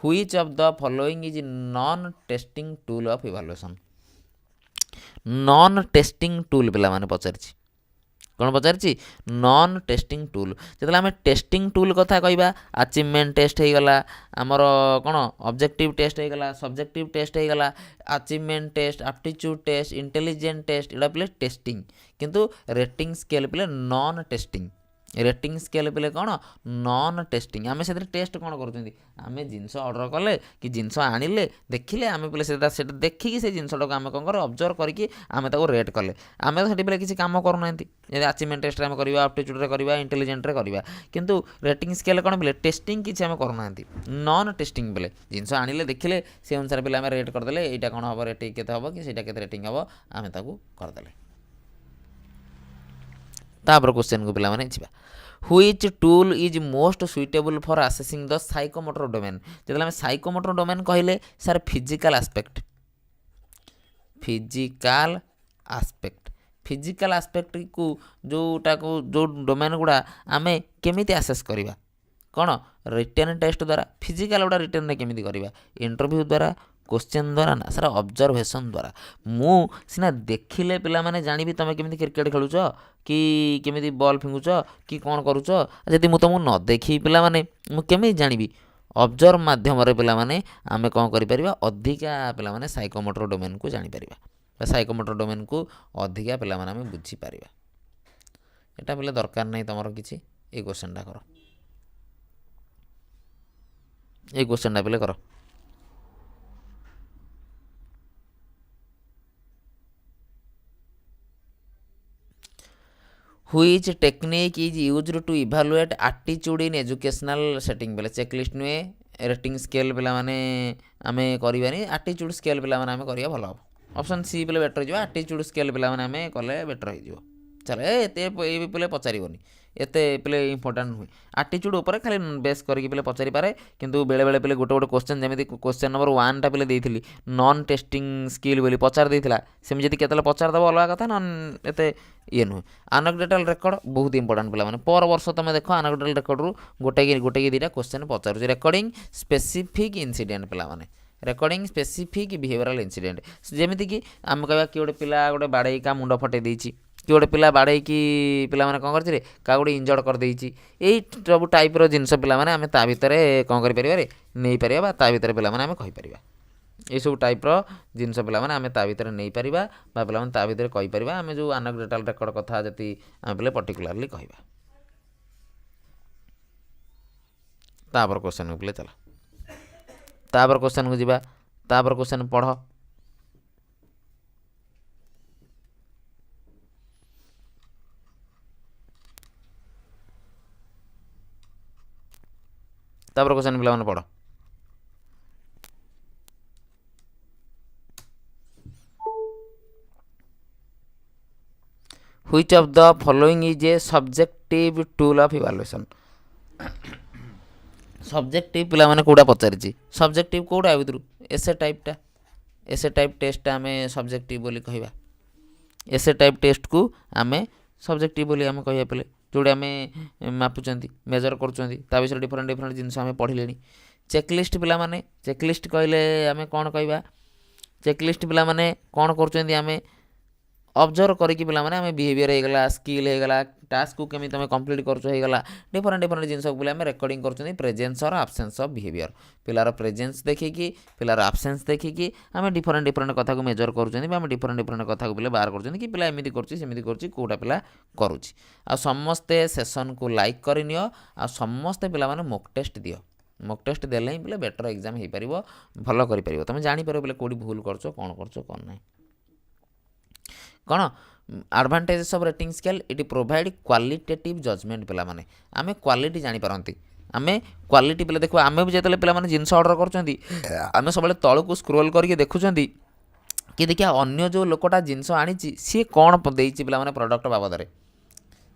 which of the following is non testing tool of evaluation non testing tool पिला माने पचारछि कौन पचारछि नॉन टेस्टिंग टूल जेतला हमें टेस्टिंग टूल कथा कहबा अचीवमेंट टेस्ट हे गला हमर कोन ऑब्जेक्टिव टेस्ट हे गला सब्जेक्टिव टेस्ट हे गला achievement test aptitude test intelligent test एडा प्ले टेस्टिंग किंतु रेटिंग स्केल प्ले नॉन टेस्टिंग रेटिंग स्केल पे कौन नॉन टेस्टिंग आम से टेस्ट कौन करें जिनस ऑर्डर कले कि जिनस आनिले देखिले आम पे देखिकी से जिनटा को आम कौन कर ऑब्जर्व करके आम रेट कले आम तो पे किसी काम करूना अचीवमेंट टेस्ट में करवा एप्टीट्यूड करवा इंटेलिजेंट करवा किंतु रेटिंग स्केल कौन पे टेस्टिंग किसी आम करूना नॉन टेस्टिंग पे जिनस आनिले देखिले से अनुसार पे रेट करदे यहाँ कौन हम रेटिंग के हम कि रेटिंग हम आम करदे तापर क्वेश्चन को पिला जावा which tool is most suitable for assessing the psychomotor domain जब साइकोमोटर डोमेन कहले सर फिजिकल आस्पेक्ट को जोटा को जो डोमेन गुड़ा आम केमिति आसेस करवा कौन रिटन टेस्ट द्वारा फिजिकल गुड़ा रिटन केमिति करवा इंटरव्यू द्वारा क्वेश्चन द्वारा ना सारा ऑब्जर्वेशन द्वारा मु सिना देखिले पिला माने जानिबी तमे केमिति क्रिकेट खेलुछ कि केमिति बॉल फिंगुछ कि कौन करूछ यदि मु तुमको न देखी पिला माने मु केमिति जानिबी ऑब्जर्व माध्यम रे पिला माने आमे कौन करि परिबा अधिका पिला माने साइकोमोटर डोमेन को जानि परिबा साइकोमोटर डोमेन को अधिका पिला माने आमे बुझी परिबा एटा पिले दरकार नै तमरो किछि ए क्वेश्चनटा करो ए क्वेश्चनटा पिले करो Which technique is used to evaluate attitude in educational setting बेले चेकलिस्ट नुए रेटिंग स्केल पिला माने आमे करबानी एटीट्यूड स्केल पिला माने आमे करिया भलो ऑप्शन सी बेले बेटर हो एटीट्यूड स्केल पिला माने आमे कले बेटर हो ଚାଲ ଏତେ ପିଲେ ପଚାରିବନି, ଏତେ ପିଲେ ଇମ୍ପୋର୍ଟାଣ୍ଟ ନୁହେଁ। ଆଟିଚ୍ୟୁଡ଼ ଉପରେ ଖାଲି ବେସ୍ କରିକି ପିଲେ ପଚାରିପାରେ, କିନ୍ତୁ ବେଳେବେଳେ ପିଲେ ଗୋଟେ ଗୋଟେ କୋଶ୍ଚେନ୍, ଯେମିତି କୋଶ୍ଚେନ୍ ନମ୍ବର 1ଟା ପିଲେ ଦେଇଥିଲି ନନ୍ ଟେଷ୍ଟିଂ ସ୍କିଲ୍ ବୋଲି ପଚାରି ଦେଇଥିଲା, ସେମିତି ଯଦି କେତେବେଳେ ପଚାରିଦେବ ଅଲଗା କଥା, ନନ୍ ଏତେ ଇଏ ନୁହେଁ। ଆନକଡେଟାଲ୍ ରେକର୍ଡ଼ ବହୁତ ଇମ୍ପୋର୍ଟାଣ୍ଟ ପିଲାମାନେ, ପର ବର୍ଷ ତୁମେ ଦେଖ ଆନକଡେଟାଲ୍ ରେକର୍ଡ଼ରୁ ଗୋଟେ କି ଦୁଇଟା କୋଶ୍ଚେନ୍ ପଚାରୁଛି। ରେକର୍ଡ଼ିଂ ସ୍ପେସିଫିକ୍ ଇନସିଡେଣ୍ଟ ପିଲାମାନେ, ରେକର୍ଡ଼ିଂ ସ୍ପେସିଫିକ୍ ବିହେଭିଅରାଲ୍ ଇନସିଡେଣ୍ଟ, ଯେମିତିକି ଆମେ କହିବା କି ଗୋଟେ ପିଲା ଗୋଟେ ବାଡ଼େଇକା ମୁଣ୍ଡ ଫଟେଇ ଦେଇଛି, କି ଗୋଟେ ପିଲା ବାଡ଼େଇକି ପିଲାମାନେ କ'ଣ କରିଥିଲେ କାହା ଗୋଟେ ଇଞ୍ଜର୍ଡ଼ କରିଦେଇଛି, ଏଇ ସବୁ ଟାଇପ୍ର ଜିନିଷ ପିଲାମାନେ ଆମେ ତା ଭିତରେ କ'ଣ କରିପାରିବା ନେଇପାରିବା, ବା ତା ଭିତରେ ପିଲାମାନେ ଆମେ କହିପାରିବା। ଏଇସବୁ ଟାଇପ୍ର ଜିନିଷ ପିଲାମାନେ ଆମେ ତା ଭିତରେ ନେଇପାରିବା, ବା ପିଲାମାନେ ତା ଭିତରେ କହିପାରିବା। ଆମେ ଯେଉଁ ଆନକଡେଟାଲ୍ ରେକର୍ଡ଼ କଥା ଯଦି ଆମେ ପିଲେ ପର୍ଟିକୁଲାରଲି କହିବା। ତାପରେ କ୍ୱେଶ୍ଚନ୍କୁ ପିଲେ ଚାଲ, ତାପରେ କ୍ୱେଶ୍ଚନ୍କୁ ଯିବା। ତାପରେ କ୍ୱେଶ୍ଚନ୍ ପଢ଼। ତାପରେ କ୍ୱେଶ୍ଚନ୍ ପିଲାମାନେ ପଢ଼। Which of the following is a subjective tool of evaluation? Subjective ପିଲାମାନେ କେଉଁଟା ପଚାରିଛି, ସବଜେକ୍ଟିଭ୍ କେଉଁଟା ଆ ଭିତରୁ ଏସେ ଟାଇପ୍ଟା, ଏସେ ଟାଇପ୍ ଟେଷ୍ଟଟା ଆମେ ସବଜେକ୍ଟିଭ୍ ବୋଲି କହିବା। ଏସେ ଟାଇପ୍ ଟେଷ୍ଟକୁ ଆମେ ସବଜେକ୍ଟିଭ୍ ବୋଲି ଆମେ କହିବା ପିଲେ, ଯେଉଁଟା ଆମେ ମାପୁଛନ୍ତି, ମେଜର୍ କରୁଛନ୍ତି, ତା ବିଷୟରେ ଡିଫରେଣ୍ଟ ଜିନିଷ ଆମେ ପଢ଼ିଲେଣି। ଚେକ୍ଲିଷ୍ଟ ପିଲାମାନେ, ଚେକ୍ଲିଷ୍ଟ କହିଲେ ଆମେ କ'ଣ କହିବା, ଚେକ୍ଲିଷ୍ଟ ପିଲାମାନେ କ'ଣ କରୁଛନ୍ତି, ଆମେ ଅବଜର୍ଭ କରିକି ପିଲାମାନେ ଆମେ ବିହେଭିଅର ହେଇଗଲା, ସ୍କିଲ୍ ହେଇଗଲା, ଟାସ୍କକୁ କେମିତି ତୁମେ କମ୍ପ୍ଲିଟ୍ କରୁଛ ହେଇଗଲା, ଡିଫରେଣ୍ଟ ଜିନିଷକୁ ପିଲା ଆମେ ରେକର୍ଡ଼ିଂ କରୁଛନ୍ତି presence or absence of behaviour. ପିଲାର ପ୍ରେଜେନ୍ସ ଦେଖିକି, ପିଲାର ଆବସେନ୍ସ ଦେଖିକି ଆମେ ଡିଫରେଣ୍ଟ କଥାକୁ ମେଜର୍ କରୁଛନ୍ତି, ବା ଆମେ ଡିଫରେଣ୍ଟ କଥାକୁ ପିଲା ବାହାର କରୁଛନ୍ତି କି ପିଲା ଏମିତି କରୁଛି ସେମିତି କରୁଛି, କେଉଁଟା ପିଲା କରୁଛି। ଆଉ ସମସ୍ତେ ସେସନ୍କୁ ଲାଇକ୍ କରିନିଅ, ଆଉ ସମସ୍ତେ ପିଲାମାନେ ମକ୍ ଟେଷ୍ଟ ଦିଅ। ମକ୍ ଟେଷ୍ଟ ଦେଲେ ହିଁ ପିଲା ବେଟର୍ ଏକ୍ଜାମ୍ ହେଇପାରିବ, ଭଲ କରିପାରିବ, ତୁମେ ଜାଣିପାରିବ ପିଲା କେଉଁଠି ଭୁଲ କରୁଛ, କ'ଣ କରୁଛ, କ'ଣ ନାହିଁ। କ'ଣ ଆଡ଼ଭାଣ୍ଟେଜେସ୍ ଅଫ୍ ରେଟିଂ ସ୍କେଲ୍, ଏଠି ପ୍ରୋଭାଇଡ଼ କ୍ୱାଲିଟେଟିଭ୍ ଜଜମେଣ୍ଟ। ପିଲାମାନେ ଆମେ କ୍ୱାଲିଟି ଜାଣିପାରନ୍ତି, ଆମେ କ୍ୱାଲିଟି ପିଲା ଦେଖିବା। ଆମେ ବି ଯେତେବେଳେ ପିଲାମାନେ ଜିନିଷ ଅର୍ଡ଼ର କରୁଛନ୍ତି, ଆମେ ସବୁବେଳେ ତଳକୁ ସ୍କ୍ରୋଲ୍ କରିକି ଦେଖୁଛନ୍ତି କି ଦେଖିବା ଅନ୍ୟ ଯେଉଁ ଲୋକଟା ଜିନିଷ ଆଣିଛି ସିଏ କ'ଣ ଦେଇଛି ପିଲାମାନେ ପ୍ରଡ଼କ୍ଟ ବାବଦରେ,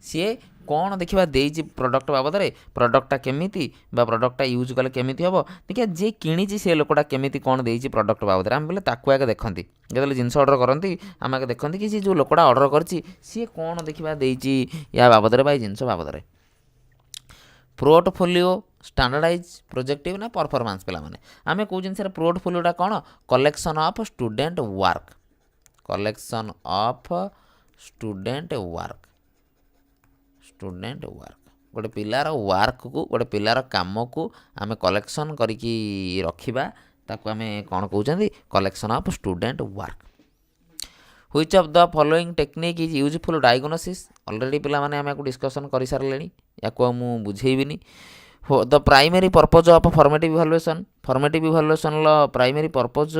ସିଏ କ'ଣ ଦେଖିବା ଦେଇଛି ପ୍ରଡ଼କ୍ଟ ବାବଦରେ, ପ୍ରଡ଼କ୍ଟଟା କେମିତି ବା ପ୍ରଡ଼କ୍ଟଟା ୟୁଜ୍ କଲେ କେମିତି ହେବ, ଦେଖିବା ଯିଏ କିଣିଛି ସେ ଲୋକଟା କେମିତି କ'ଣ ଦେଇଛି ପ୍ରଡ଼କ୍ଟ ବାବଦରେ। ଆମେ ବୋଲେ ତାକୁ ଆଗେ ଦେଖନ୍ତି, ଯେତେବେଳେ ଜିନିଷ ଅର୍ଡ଼ର କରନ୍ତି ଆମେ ଆଗେ ଦେଖନ୍ତି କି ସେ ଯେଉଁ ଲୋକଟା ଅର୍ଡ଼ର କରିଛି ସିଏ କ'ଣ ଦେଖିବା ଦେଇଛି ୟା ବାବଦରେ ବା ଏଇ ଜିନିଷ ବାବଦରେ। ପୋର୍ଟଫୋଲିଓ ଷ୍ଟାଣ୍ଡାର୍ଡ଼ାଇଜ୍, ପ୍ରୋଜେକ୍ଟିଭ୍ ନା ପରଫର୍ମାନ୍ସ ପିଲାମାନେ, ଆମେ କେଉଁ ଜିନିଷରେ ପୋର୍ଟଫୋଲିଓଟା କ'ଣ, collection of student work, collection of student work, student work, ଗୋଟେ ପିଲାର ୱାର୍କକୁ, ଗୋଟେ ପିଲାର କାମକୁ ଆମେ କଲେକ୍ସନ୍ କରିକି ରଖିବା, ତାକୁ ଆମେ କ'ଣ କହୁଛନ୍ତି, collection of student work. Which of the following technique is useful diagnosis, already ପିଲାମାନେ ଆମେ ୟାକୁ ଡିସ୍କସନ୍ କରିସାରିଲେଣି, ୟାକୁ ଆଉ ମୁଁ ବୁଝେଇବିନି। The primary purpose of formative evaluation, formative ଇଭାଲୁଏସନ୍ର ପ୍ରାଇମେରୀ ପର୍ପଜ୍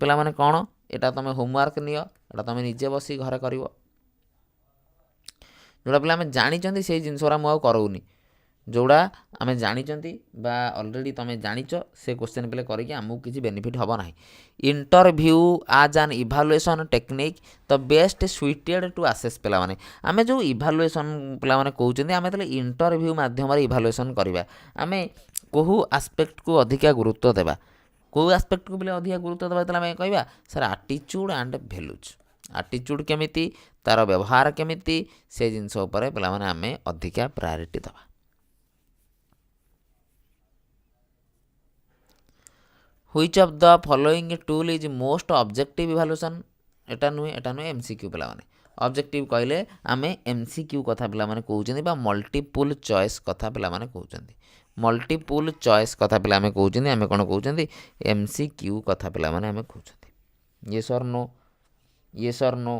ପିଲାମାନେ କ'ଣ, ଏଇଟା ତୁମେ ହୋମୱାର୍କ ନିଅ, ଏଇଟା ତୁମେ ନିଜେ ବସି ଘରେ କରିବ। ଯେଉଁଟା ପିଲା ଆମେ ଜାଣିଛନ୍ତି ସେଇ ଜିନିଷ ଗୁଡ଼ା ମୁଁ ଆଉ କରଉନି, ଯେଉଁଟା ଆମେ ଜାଣିଛନ୍ତି ବା ଅଲରେଡ଼ି ତୁମେ ଜାଣିଛ ସେ କ୍ୱେଶ୍ଚନ୍ ପିଲେ କରିକି ଆମକୁ କିଛି ବେନିଫିଟ୍ ହେବ ନାହିଁ। Interview as an evaluation technique the best suited to assess ପିଲାମାନେ, ଆମେ ଯେଉଁ ଇଭାଲୁଏସନ୍ ପିଲାମାନେ କହୁଛନ୍ତି, ଆମେ ତାହେଲେ ଇଣ୍ଟରଭ୍ୟୁ ମାଧ୍ୟମରେ ଇଭାଲୁଏସନ୍ କରିବା। ଆମେ କେଉଁ ଆସ୍ପେକ୍ଟକୁ ଅଧିକା ଗୁରୁତ୍ୱ ଦେବା, କେଉଁ ଆସ୍ପେକ୍ଟକୁ ପିଲା ଅଧିକା ଗୁରୁତ୍ୱ ଦେବା, ତାହେଲେ ଆମେ କହିବା ସାର୍ ଆଟିଚ୍ୟୁଡ଼୍ ଆଣ୍ଡ ଭ୍ୟାଲୁଜ୍। ଆଟିଚ୍ୟୁଡ଼୍ କେମିତି, ତା'ର ବ୍ୟବହାର କେମିତି, ସେ ଜିନିଷ ଉପରେ ପିଲାମାନେ ଆମେ ଅଧିକା ପ୍ରାୟୋରିଟି ଦେବା। Which of the following tool is most objective evaluation, ଏଟା ନୁହେଁ MCQ ପିଲାମାନେ। ଅବଜେକ୍ଟିଭ୍ କହିଲେ ଆମେ MCQ କଥା ପିଲାମାନେ କହୁଛନ୍ତି, ବା ମଲ୍ଟିପୁଲ୍ ଚଏସ୍ କଥା ପିଲାମାନେ କହୁଛନ୍ତି, ମଲ୍ଟିପୁଲ୍ ଚଏସ୍ କଥା ପିଲା ଆମେ କହୁଛନ୍ତି, ଆମେ କ'ଣ କହୁଛନ୍ତି, MCQ କଥା ପିଲାମାନେ ଆମେ କହୁଛନ୍ତି। Yes or no, Yes or no.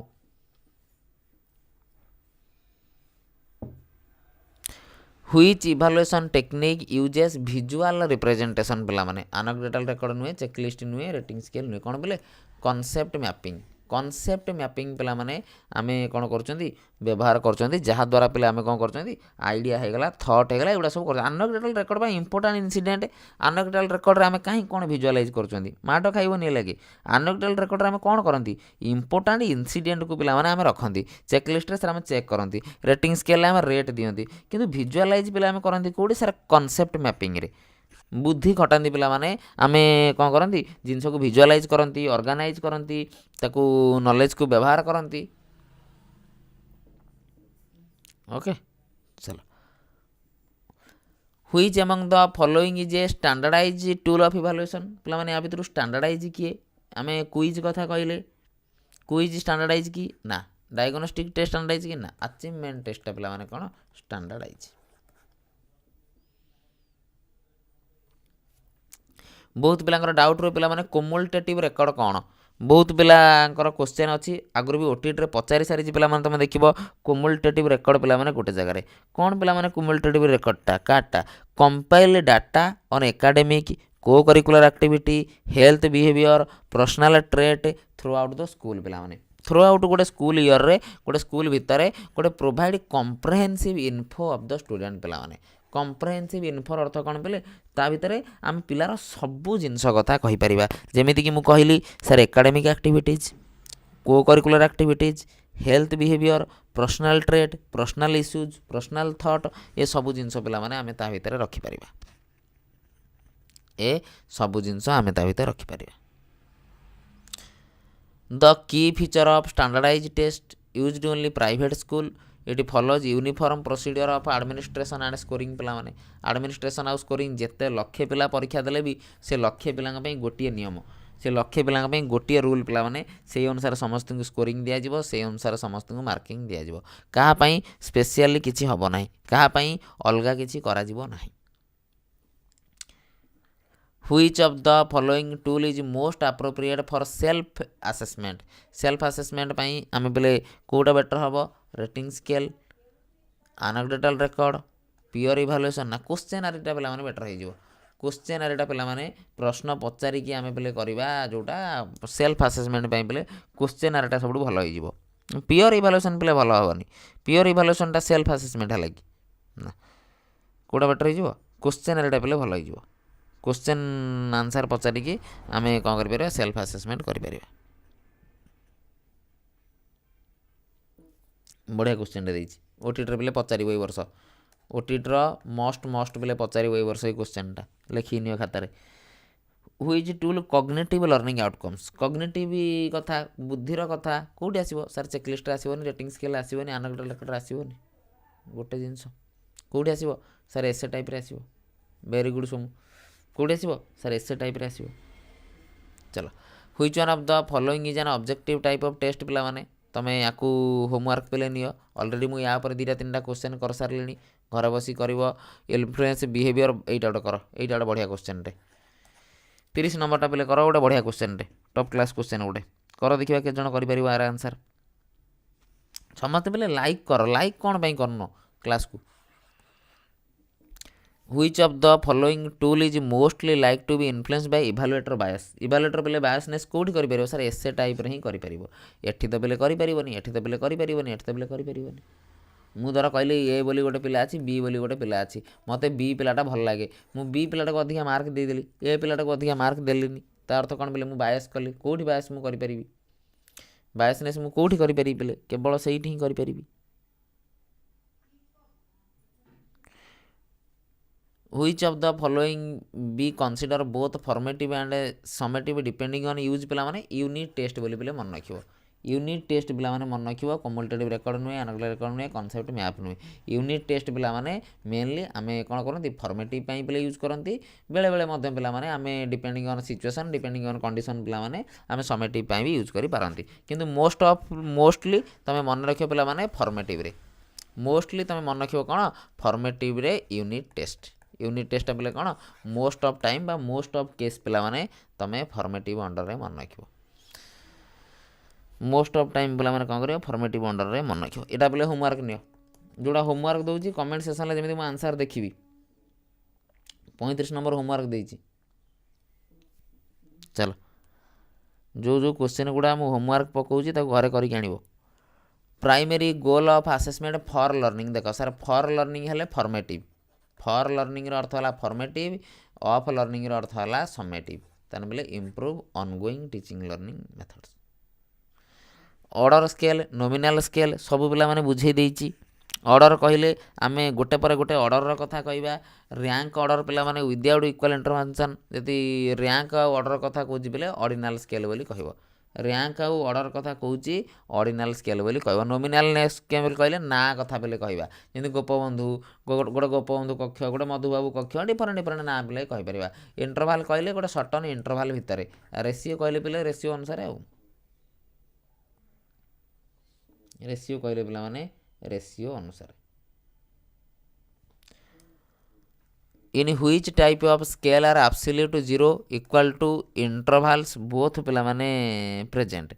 Which evaluation technique uses visual representation ପିଲାମାନେ, ଆନକଡେଟାଲ୍ ରେକର୍ଡ଼ ନୁହେଁ, ଚେକ୍ଲିଷ୍ଟ ନୁହେଁ, ରେଟିଂ ସ୍କେଲ୍ ନୁହେଁ, କ'ଣ ବୋଲେ କନସେପ୍ଟ ମ୍ୟାପିଂ, कनसेप्ट मैपिंग पिला माने आमे कौन करछंती व्यवहार करछंती जहा द्वारा पिला आमे कौन करछंती आइडिया हे गला थॉट हे गला एगुडा सब कर एनेक्डोटल रेकॉर्ड बा इंपोर्टेंट इंसिडेंट एनेक्डोटल रेकॉर्ड रे आमे काहे कोन विजुअलाइज करछंती माटो खाइबो नै लागे एनेक्डोटल रेकॉर्ड रे आमे कोन करंती इंपोर्टेंट इंसिडेंट को पिला माने आमे रखंती चेक लिस्ट रे सर आमे चेक करंती रेटिंग स्केल रे आमे रेट दियंती किंतु विजुअलाइज पिला आमे करंती कोडी सर कनसेप्ट मैपिंग रे बुद्धि खटाती पिला माने आमे कौन करंती जिनस को विजुअलाइज करंती ऑर्गेनाइज करंती ताकू नॉलेज को व्यवहार करंती ओके चलो which among the following is a standardize tool of evaluation पिला माने या भितर स्टैंडर्डाइज किए आमे क्विज कथा कहले क्विज स्टैंडर्डाइज की ना डायग्नोस्टिक टेस्ट स्टैंडर्डाइज की ना अचीवमेंट टेस्ट पिला माने कोन स्टैंडर्डाइज बहुत पिलांकर डाउट रो पिला माने कुमुलेटिव रेकॉर्ड कौन बहुत पिलांकर क्वेश्चन अच्छी आगुरी भी ओटीटी रे पचारि सारी पिला माने तुम देखिबो कुमुलेटिव रेकॉर्ड पिला माने गोटे जगह रे कौन पिला माने कुमुलेटिव रेकॉर्ड टा काटा compile data on academic co curricular activity health behaviour personal trait throughout the school पिला माने थ्रू आउट गोटे स्कूल ईयर रे गोटे स्कूल भितर गोटे provide comprehensive info of the student पिला माने कम्प्रेहेंसिव इन्फोर अर्थ कौन पे ता भितर आम पिलार सबू जिनस कथा कहीपर जमीक मुझे सर एकेडमिक एक्टिविटीज को curricular activities health behaviour personal trait personal issues personal thought ये सबू जिनस पिला माने आमे ता भितर रखिपर ए सबू जिनस आमे ता भितर रखिपर the key feature of standardize test used only private school ये follows uniform procedure of administration and scoring पिला माने एडमिनिस्ट्रेशन आउ स्कोरिंग जेते लक्षे पिला परीक्षा देले भी से लक्षे पिला गोटे नियम से लक्षे पिला गोटे रूल पिला माने से अनुसार समस्त को स्कोरिंग दिया जिवो से अनुसार समस्त को मार्किंग दिया जिवो कहा पई स्पेशली किछि हबो नाही कहा पई अलगा किछि करा जिवो नाही Which of the following tool is most appropriate for self assessment पाई आमे बेले कोटा बेटर हबो रेटिंग स्केल एनेक्डोटल रेकॉर्ड पियर इवैल्यूएशन ना क्वेश्चन आरिटा पिला माने बेटर हे जिवो क्वेश्चन आरिटा पिला माने प्रश्न पचारि कि आमे बेले करबा जोटा सेल्फ असेसमेंट पाई बेले क्वेश्चन आरिटा सबडु भलो हे जिवो पियर इवैल्यूएशन पिले भलो हबनी पियर इवैल्यूएशन टा सेल्फ असेसमेंट हला कि ना कोटा बेटर हे जिवो क्वेश्चन आरिटा पिले भलो हे जिवो क्वेश्चन आंसर पचारि कि आमे कौन करि सेल्फ असेसमेंट करि परिबा बढ़िया क्वेश्चन रे देछि ओटीटी रे पचारि ए वर्ष ओटीटी रो मोस्ट बेले पचारि ए वर्ष ए क्वेश्चन टा लिखि नियो खाता रे which tool cognitive learning outcomes cognitive कथा बुद्धिर कथा कोठी आसीबो सर चेकलिस्ट आसीबोनी रेटिंग स्केल आसीबोनी एनेक्डोटल रेकॉर्ड आसीबोनी गोटे जिंस कोठी आसीबो सर एसे टाइप रे आसीबो वेरी गुड सोमु कोठी आसीबो सर एसे टाइप रे आसीबो चलो which one of the following is an objective type of test पिला माने तमे याकू होमवर्क पेले नियो ऑलरेडी मु या पर दीटा तीनटा क्वेश्चन कर सारलेनी घर बसी करबो इन्फ्लुएंस बिहेवियर एटा कर एटा बढ़िया क्वेश्चन रे 30 नंबर टा पेले कर गोटे बढ़िया क्वेश्चन रे टॉप क्लास क्वेश्चन गोटे कर देखिबा के जण करि परिबो आर आंसर समस्त पेले लाइक कर लाइक कोन पई करनो क्लास को Which of the following tool is mostly like to be influenced by evaluator bias evaluator बेले biasness कोठी करि परिबो सर एसे टाइप रे ही करि परिबो एठी तो बेले करि परिबोनी एठी तो बेले करि परिबोनी एठी तो बेले करि परिबोनी मु धर कहली ए बोली गोटे पिला अछि बी बोली गोटे पिला अछि मते बी पिलाटा भल लागे मु बी पिलाटा को अधिक मार्क दे देली ए पिलाटा को अधिक मार्क देलिनी ता अर्थ कोन बेले मु बायस कली कोठी बायस मु करि परिबी बायसनेस मु कोठी करि परिबी बेले केवल सेठी ही करि परिबी Which of the following be consider both formative and summative depending on use पिला माने यूनिट टेस्ट बोली पिले मन रखिबो यूनिट टेस्ट पिला माने मन रखिबो कम्युलेटिव रेकॉर्ड नुए एनालिटिकल रेकॉर्ड नुए कांसेप्ट मैप नुए यूनिट टेस्ट पिला माने मेनली आमे कोन करंती फॉर्मेटिव पई पिले यूज करंती बेले बेले मध्यम पिला माने आमे depending on situation depending on condition पिला माने आमे समेटिव पई भी यूज करि पारंती किंतु मोस्टली तमे मन रखियो पिला माने फॉर्मेटिव रे मोस्टली तमे मन रखियो कोन फॉर्मेटिव रे यूनिट टेस्ट पिले कौन मोस्ट ऑफ टाइम बा मोस्ट ऑफ केस पिला माने तमे फॉर्मेटिव अंडर रे मन रखिबो मोस्ट ऑफ टाइम पिला माने कोन करियो फॉर्मेटिव अंडर रे मन रखिबो एटा पिले होमवर्क नियो जोड़ा होमवर्क दउची कमेंट सेक्शन ले जेमिति म आंसर देखिबी 35 नंबर होमवर्क देइची चलो जो क्वेश्चन गुड़ा मुझे होमवर्क पकाऊँगी घरे करके आनिब। Primary goal of assessment for learning देख सर फॉर लर्निंग हेले फॉर्मेटिव फॉर लर्निंग अर्थ है फॉर्मेटिव ऑफ लर्निंग अर्थ है समेटिव ताने बोले improve ongoing teaching learning methods. Order scale nominal scale सब पिला माने बुझे देइची। ऑर्डर कहले आमे गोटे पर गोटे ऑर्डर कथा कहबा रैंक ऑर्डर पिला माने विदाउट इक्वल इंटरवेंशन यदि रैंक ऑर्डर कथा कहूची बेले ऑर्डिनल स्केल बोली कहबो रैंक आउ ऑर्डर कथा कहूची ऑर्डिनल स्केल बोली कहबो। नॉमिनल स्केल कहले ना कथा बेले कहबा जेंति गोपबंधु गोटे गोपबंधु कक्ष गोटे मधुबाबू कक्ष डिफरेंट डिफरेंट ना बेले कहि परिबा। इंटरवल कहले गोटे सर्टन इंटरवल भितर रेशियो कहले पिले रेशियो अनुसार आउ रेशियो कहले पिला माने रेशियो अनुसार। In which type of scale are absolute zero equal to intervals both पिला माने प्रेजेंट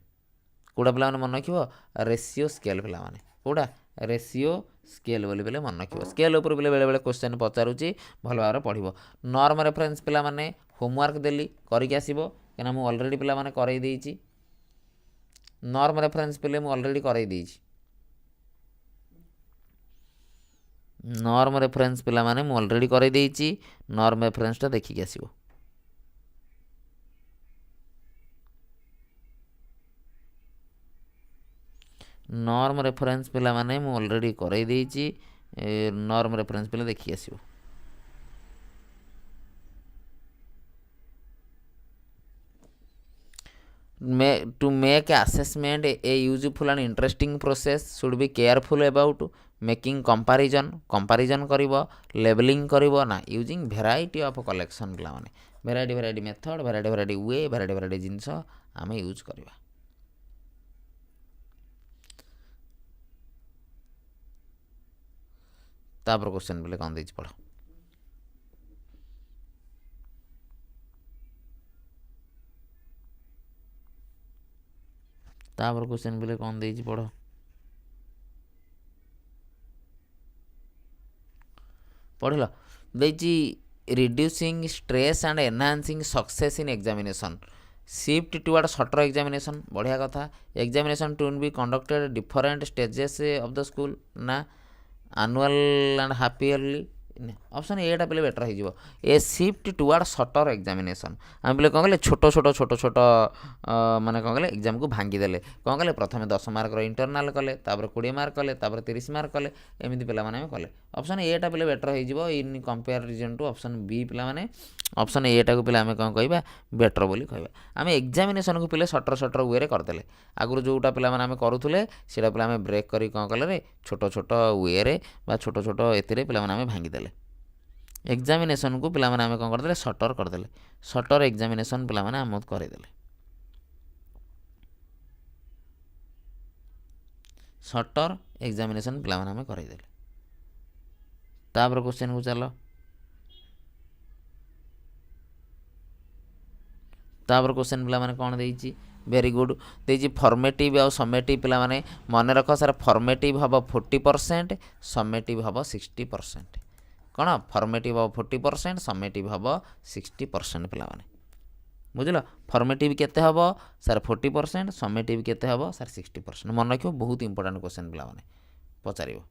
कोड़ा पिला माने मन रखिबो रेशियो स्केल पिला माने कोड़ा रेशियो स्केल बोली बेले मन रखिबो। स्केल ऊपर बेले बेले क्वेश्चन पचारुची भल भाव पढ़िबो। नॉर्म रेफरेंस पिला माने होमवर्क देली करके आसीबो केना मु ऑलरेडी पिला माने करई देइची। नॉर्म रेफरेंस पिले मु ऑलरेडी करई देइची। नॉर्म रेफरेंस पिला माने मु ऑलरेडी करई देइची। नॉर्म रेफरेंस टा देखि के आसीबो। नॉर्म रेफरेंस पिला माने मु ऑलरेडी करई देइची। नॉर्म रेफरेंस पिला देखि के आसीबो। To make assessment a useful and interesting process should be careful about making comparison करिबो लेबलिंग करिबो ना यूजिंग भेराइटी ऑफ कलेक्शन पिला माने भेराइटी मेथड भेराइटी वे भेराइटी जिनस आमे यूज करिबा। तापर क्वेश्चन बोले कौन देछि पढ़। तापर क्वेश्चन बोले कौन देछि पढ़। पढ़ल देछि reducing stress and enhancing success in examination shift toward shorter examination बढ़िया कथा। Examination to be conducted different stages of the school ना annual and half yearly option एटा पे बेटर हो a shift toward shorter examination आम पे कौन कले छोट छोट छोट छोट माने कौन कले एग्जाम को भांगीदेले कौन कले प्रथम 10 मार्क इंटरनाल कले 20 मार्क कले 30 मार्क कले एमती पे कले ऑप्शन एटा पे बेटर हो in comparison to option B पे ऑप्शन एटा को पे कौन कह बेटर बोली कहवा आम एग्जामिनेशन को पे शॉर्टर शॉर्टर वे करदे आगुरी जोटा पे करूले से पे ब्रेक कर कौन कले छोट छोट वे छोट छोट ए पे भांगीदेले एग्जामिनेशन को पिला माने कौन करदे शॉर्टर करदे शॉर्टर एग्जामिनेशन पिला माने आम करदेले शॉर्टर एग्जामिनेशन पिला माने करदेले। तापर क्वेश्चन को चलो तापर क्वेश्चन पिला माने कौन देइची वेरी गुड देइची फॉर्मेटिव और समेटिव पिला माने मन रख सर फॉर्मेटिव हम 40% समेटिव हम 60% कौन फॉर्मेटिव हम 40% समेटिव हम 60% पिला माने बुझल फॉर्मेटिव केते हम सर 40% समेटिव केते हम सर 60% मन रखियो बहुत इंपोर्टेंट क्वेश्चन पिला माने पचारिबो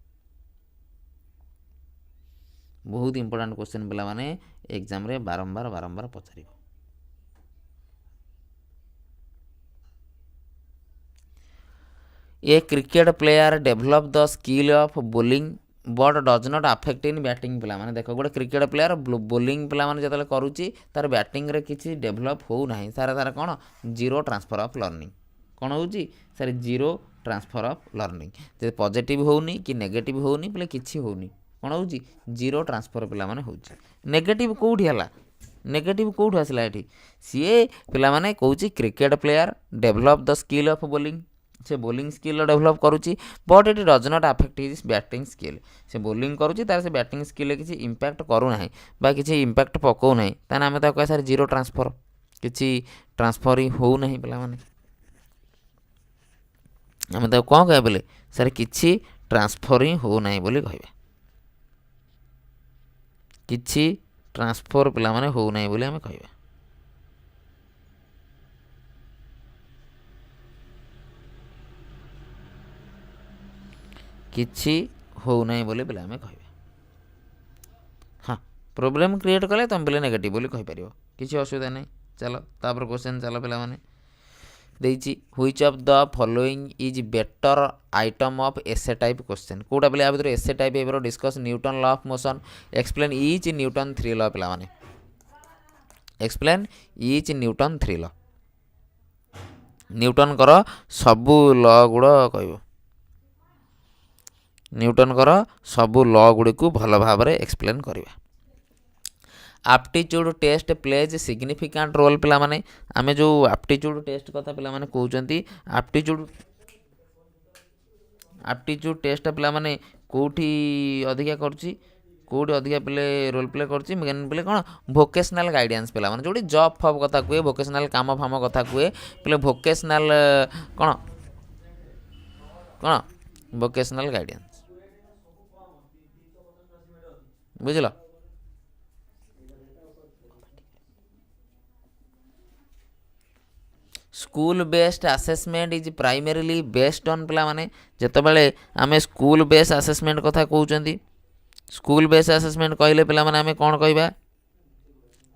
बहुत इंपोर्टेंट क्वेश्चन पिला माने एग्जाम रे बारंबार बारंबार पचारिबो। A cricket player develop the skill of bowling but does not affect in batting पिला माने देख गोटे क्रिकेट प्लेयर बोलिंग पिला माने जतले करूची तार बैटिंग रे किछि डेभलप हो नाही सारा तार कोन जीरो ट्रांसफर ऑफ लर्निंग कोन होउची sir zero transfer of learning जे पॉजिटिव होउनी कि नेगेटिव होउनी बोले किछि होउनी कोन होउची जीरो ट्रांसफर पिला माने होउची। नेगेटिव कोउठी हला नेगेटिव कोउठी आसला एठी सीए पिला माने कहूची cricket player develop the skill of bowling से बोलिंग स्किल डेभलप करुच्ची but it does not affect his batting skill से बोलिंग करुच्ची तार से बैटिंग स्किल किसी इंपैक्ट करू ना बा किसी इंपैक्ट पकाऊ ना ताने आम कह सर जीरो ट्रांसफर किसी ट्रांसफर ही हो ना पिला माने आम कौन कह बोले सर किसी ट्रांसफर ही हो ना बोली कहबा किसी ट्रांसफर पिला माने हो ना बोली आम कहबा। କିଛି ହେଉନାହିଁ ବୋଲି ପିଲା ଆମେ କହିବା। ହଁ ପ୍ରୋବ୍ଲେମ୍ କ୍ରିଏଟ୍ କଲେ ତୁମେ ପିଲେ ନେଗେଟିଭ୍ ବୋଲି କହିପାରିବ, କିଛି ଅସୁବିଧା ନାହିଁ। ଚାଲ ତାପରେ କ୍ୱେଶ୍ଚନ୍ ଚାଲ ପିଲାମାନେ ଦେଇଛି which of the following is better item of essay type question. କେଉଁଟା ପିଲା ୟା ଭିତରୁ ଏସେ ଟାଇପ୍ ଏବେର discuss Newton law of motion explain each Newton 3 law. ପିଲାମାନେ ଏକ୍ସପ୍ଲେନ୍ ଇଚ୍ ନ୍ୟୁଟନ୍ 3 ଲ। ନ୍ୟୁଟନଙ୍କର ସବୁ ଲ ଗୁଡ଼ କହିବ, ନ୍ୟୁଟନଙ୍କର ସବୁ ଲ ଗୁଡ଼ିକୁ ଭଲ ଭାବରେ ଏକ୍ସପ୍ଲେନ୍ କରିବା। Aptitude test plays significant role. ପିଲାମାନେ ଆମେ ଯେଉଁ ଆପ୍ଟିଚ୍ୟୁଡ୍ ଟେଷ୍ଟ କଥା ପିଲାମାନେ କହୁଛନ୍ତି, ଆପ୍ଟିଚ୍ୟୁଡ୍ ଟେଷ୍ଟ ପିଲାମାନେ କେଉଁଠି ଅଧିକା କରୁଛି, କେଉଁଠି ଅଧିକା ପିଲେ ରୋଲ୍ ପ୍ଲେ କରୁଛି, ମେନ୍ ପିଲେ କ'ଣ ଭୋକେସନାଲ୍ ଗାଇଡ଼ାନ୍ସ। ପିଲାମାନେ ଯେଉଁଠି ଜବ୍ ଫବ୍ କଥା କୁହେ, ଭୋକେସନାଲ୍ କାମ ଫାମ କଥା କୁହେ, ପିଲେ ଭୋକେସନାଲ୍ କ'ଣ କ'ଣ ଭୋକେସନାଲ୍ ଗାଇଡ଼ାନ୍ସ, ବୁଝିଲ। School based assessment is primarily based on. ପିଲାମାନେ ଯେତେବେଳେ ଆମେ ସ୍କୁଲ ବେସ୍ଡ ଆସେସମେଣ୍ଟ କଥା କହୁଛନ୍ତି, ସ୍କୁଲ ବେସ୍ଡ ଆସେସମେଣ୍ଟ କହିଲେ ପିଲାମାନେ ଆମେ କ'ଣ କହିବା,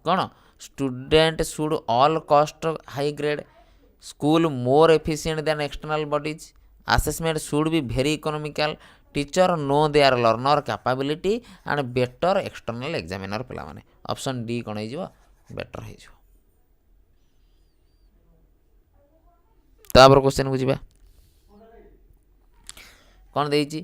କ'ଣ student should all cost high grade school more efficient than external bodies assessment should be very economical teacher know their learner capability and better external examiner. ପିଲାମାନେ option D କ'ଣ ହେଇଯିବ, better ହେଇଯିବ। ତାପରେ କ୍ୱେଶ୍ଚନକୁ ଯିବା, କ'ଣ ଦେଇଛି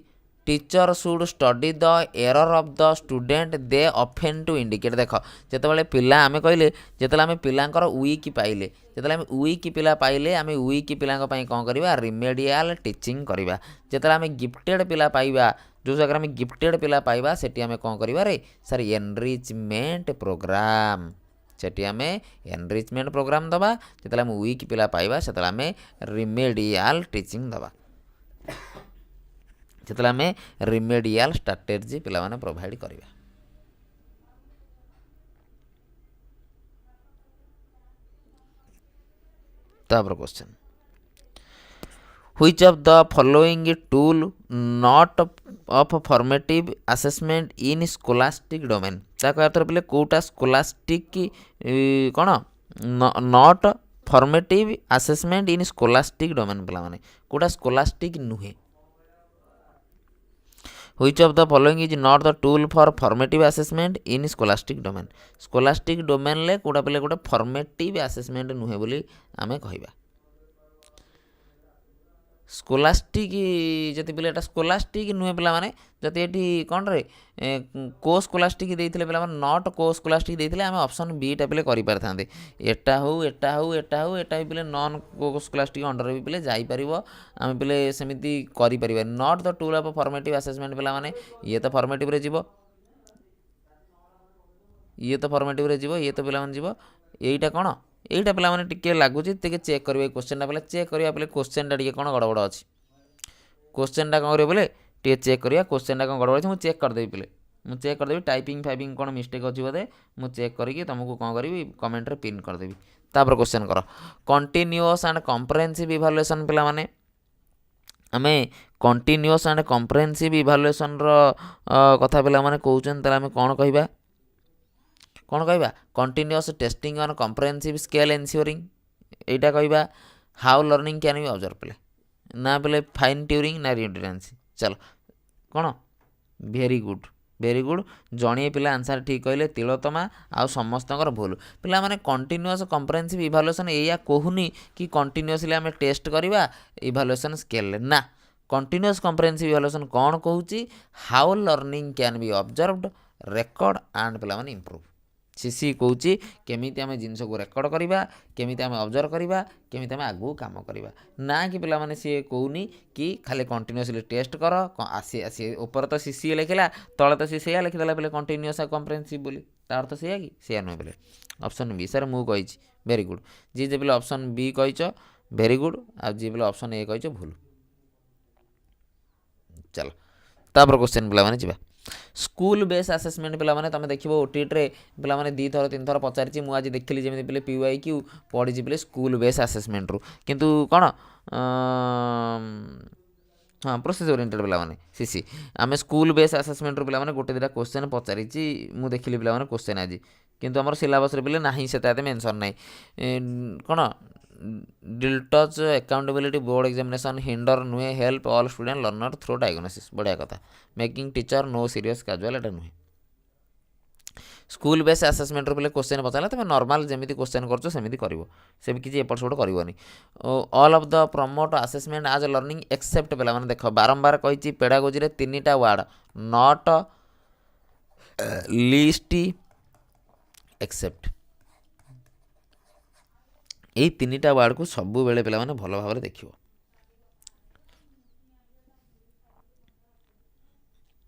teacher should study the error of the student they often to indicate. ଦେଖ ଯେତେବେଳେ ପିଲା ଆମେ କହିଲେ, ଯେତେବେଳେ ଆମେ ପିଲାଙ୍କର ୱିକ୍ ପାଇଲେ, ଯେତେବେଳେ ଆମେ ୱିକ୍ ପିଲା ପାଇଲେ ଆମେ ୱିକ୍ ପିଲାଙ୍କ ପାଇଁ କ'ଣ କରିବା, ରିମେଡ଼ିଆଲ୍ ଟିଚିଂ କରିବା। ଯେତେବେଳେ ଆମେ ଗିଫ୍ଟେଡ଼ ପିଲା ପାଇବା, ଯେଉଁ ଜାଗାରେ ଆମେ ଗିଫ୍ଟେଡ଼ ପିଲା ପାଇବା ସେଠି ଆମେ କ'ଣ କରିବା ରେ ସାର୍ ଏନରିଚମେଣ୍ଟ ପ୍ରୋଗ୍ରାମ୍, ସେଠି ଆମେ ଏନରିଚମେଣ୍ଟ ପ୍ରୋଗ୍ରାମ୍ ଦେବା। ଯେତେବେଳେ ଆମେ ୱିକ୍ ପିଲା ପାଇବା ସେତେବେଳେ ଆମେ ରିମେଡ଼ିଆଲ୍ ଟିଚିଂ ଦେବା, ଯେତେବେଳେ ଆମେ ରିମେଡ଼ିଆଲ୍ ଷ୍ଟ୍ରାଟେଜି ପିଲାମାନେ ପ୍ରୋଭାଇଡ଼ କରିବା। ତାପରେ question which of the following tool not of formative assessment in scholastic domain। ତା କହିବା ଅର୍ଥ ପିଲେ କେଉଁଟା ସ୍କୋଲାଷ୍ଟିକ୍ କ'ଣ not formative assessment in scholastic domain. ପିଲାମାନେ କେଉଁଟା ସ୍କୋଲାଷ୍ଟିକ୍ ନୁହେଁ। which of the following is not the tool for formative assessment in scholastic domain। ସ୍କୋଲାଷ୍ଟିକ୍ ଡୋମେନ୍ରେ କେଉଁଟା ପିଲେ ଗୋଟେ ଫର୍ମେଟିଭ୍ ଆସେସମେଣ୍ଟ ନୁହେଁ ବୋଲି ଆମେ କହିବା। ସ୍କୋଲାଷ୍ଟିକ୍ ଯଦି ପିଲା ଏଇଟା ସ୍କୋଲାଷ୍ଟିକ୍ ନୁହେଁ ପିଲାମାନେ, ଯଦି ଏଠି କ'ଣରେ କୋ ସ୍କୋଲାଷ୍ଟିକ୍ ଦେଇଥିଲେ ପିଲାମାନେ ନଟ୍ କୋ ସ୍କୋଲାଷ୍ଟିକ୍ ଦେଇଥିଲେ ଆମେ ଅପସନ୍ ବିଟା ପିଲେ କରିପାରିଥାନ୍ତେ। ଏଟା ହଉ ଏଟା ହଉ ଏଟା ହଉ ଏଟା ବି ପିଲେ ନନ୍ କୋ ସ୍କୋଲାଷ୍ଟିକ୍ ଅଣ୍ଡରରେ ବି ପିଲେ ଯାଇପାରିବ, ଆମେ ପିଲେ ସେମିତି କରିପାରିବା। Not the tool of formative assessment ପିଲାମାନେ ଇଏ ତ ଫର୍ମେଟିଭ୍ରେ ଯିବ, ଇଏ ତ ଫର୍ମେଟିଭ୍ରେ ଯିବ, ଇଏ ତ ପିଲାମାନେ ଯିବ। ଏଇଟା କ'ଣ, এইটা ପିଲାମାନେ ଟିକେ ଲାଗୁଛି, ଟିକେ ଚେକ୍ କରିବେ କ୍ୱେଶ୍ଚନଟା ପିଲା ଚେକ୍ କରିବା ପିଲେ କ୍ୱେଶ୍ଚନଟା ଟିକେ କ'ଣ ଗଡ଼ବଡ଼ ଅଛି, କ୍ୱେଶ୍ଚନଟା କ'ଣ କରିବେ ବୋଲେ ଟିକେ ଚେକ୍ କରିବା କ୍ୱେଶ୍ଚନଟା କ'ଣ ଗଡ଼ବଡ଼ ଅଛି। ମୁଁ ଚେକ୍ କରିଦେବି ପିଲେ, ମୁଁ ଚେକ୍ କରିଦେବି ଟାଇପିଂ ଫାଇପିଂ କ'ଣ ମିଷ୍ଟେକ୍ ଅଛି ବୋଧେ, ମୁଁ ଚେକ୍ କରିକି ତୁମକୁ କ'ଣ କରିବି କମେଣ୍ଟରେ ପିନ୍ କରିଦେବି। ତାପରେ କ୍ୱେଶ୍ଚନ କର କଣ୍ଟିନ୍ୟୁଅସ୍ ଆଣ୍ଡ କମ୍ପ୍ରେହେନ୍ସିଭ୍ ଇଭାଲୁଏସନ୍। ପିଲାମାନେ ଆମେ କଣ୍ଟିନ୍ୟୁଅସ୍ ଆଣ୍ଡ କମ୍ପ୍ରେହେନ୍ସିଭ୍ ଇଭାଲୁଏସନ୍ର କଥା ପିଲାମାନେ କହୁଛନ୍ତି, ତାହେଲେ ଆମେ କ'ଣ କହିବା, କ'ଣ କହିବା continuous testing on comprehensive scale ଏନ୍ସିଓରିଂ, ଏଇଟା କହିବା। ହାଉ ଲର୍ଣ୍ଣିଂ କ୍ୟାନ୍ ବି ଅବଜର୍ଭ ପିଲେ, ନା ପିଲେ ଫାଇନ୍ ଟ୍ୟୁରିଂ ନା ରିଡଣ୍ଡେନ୍ସି। ଚାଲ କ'ଣ ଭେରି ଗୁଡ୍, ଭେରି ଗୁଡ୍, ଜଣିଏ ପିଲା ଆନ୍ସର୍ ଠିକ୍ କହିଲେ ତିଳୋତ୍ତମା, ଆଉ ସମସ୍ତଙ୍କର ଭୁଲ। ପିଲାମାନେ କଣ୍ଟିନ୍ୟୁଅସ୍ କମ୍ପ୍ରେହେନ୍ସିଭ୍ ଇଭାଲୁଏସନ୍ ଏଇଆ କହୁନି କି କଣ୍ଟିନ୍ୟୁଅସ୍ଲି ଆମେ ଟେଷ୍ଟ କରିବା ଇଭାଲୁଏସନ୍ ସ୍କେଲ୍ରେ, ନା କଣ୍ଟିନ୍ୟୁଅସ୍ କମ୍ପ୍ରେହେନ୍ସିଭ୍ ଇଭାଲୁଏସନ୍ କ'ଣ କହୁଛି, how learning can be observed record and ପିଲାମାନେ ଇମ୍ପ୍ରୁଭ୍। ସିସି କହୁଛି କେମିତି ଆମେ ଜିନିଷକୁ ରେକର୍ଡ଼ କରିବା, କେମିତି ଆମେ ଅବଜର୍ଭ କରିବା, କେମିତି ଆମେ ଆଗକୁ କାମ କରିବା, ନା କି ପିଲାମାନେ ସିଏ କହୁନି କି ଖାଲି କଣ୍ଟିନ୍ୟୁଅସ୍ଲି ଟେଷ୍ଟ କର। ଆସି ଉପରେ ତ ସିସି ଲେଖିଲା, ତଳେ ତ ସିଏ ସେଇଆ ଲେଖିଦେଲା ପିଲେ କଣ୍ଟିନ୍ୟୁଅସ୍ ଆଉ କମ୍ପ୍ରେହେନ୍ସିଭ୍ ବୋଲି, ତା ଅର୍ଥ ସେଇଆ କି, ସେଇଆ ନୁହେଁ ପିଲେ। ଅପସନ୍ ବି ସାର୍ ମୁଁ କହିଛି, ଭେରି ଗୁଡ୍। ଯିଏ ଯେ ପିଲେ ଅପସନ୍ ବି କହିଛ ଭେରି ଗୁଡ୍, ଆଉ ଯିଏ ପିଲେ ଅପସନ୍ ଏ କହିଛ ଭୁଲ। ଚାଲ ତାପରେ କ୍ୱେଶ୍ଚନ୍ ପିଲାମାନେ ଯିବା। ସ୍କୁଲ ବେସ୍ ଆସେସମେଣ୍ଟ ପିଲାମାନେ ତୁମେ ଦେଖିବ ଓଟିଇଟିରେ ପିଲାମାନେ 2 ଥର 3 ଥର ପଚାରିଛି, ମୁଁ ଆଜି ଦେଖିଲି ଯେମିତି ପିଲେ PYQ ପଢ଼ିଛି ପିଲେ ସ୍କୁଲ ବେସ୍ ଆସେସମେଣ୍ଟରୁ, କିନ୍ତୁ କ'ଣ हाँ प्रोसेस ओरिएंटेड पिलाने सीसी आम स्कूल बेस आसेसमेंट पिलाने गोटे दुटा क्वेश्चन पचारि मुझे देखिली पिलाने क्वेश्चन आज किंतु आम सिलेबस पिले ना से मेनसन ना कौन डिल्टच अकाउंटेबिलिटी बोर्ड एग्जामिनेशन हिंडर नुहे help all student learner through diagnosis बढ़िया कथा making teacher no serious casual एटा नुहे स्कूल बेस आसेसमेंट पे क्वेश्चन पचारा तुम नॉर्मल जमी क्वेश्चन करमी कर किसी एपट सेपट करनी all of the promote assessment आज लर्निंग एक्सेप्ट पे मैंने देख बारंबार कही पेडागोजी रे 3टा वार्ड नॉट लिस्ट एक्सेप्ट यही 3टा वार्ड को सबु बेले पे भल भाव देखिए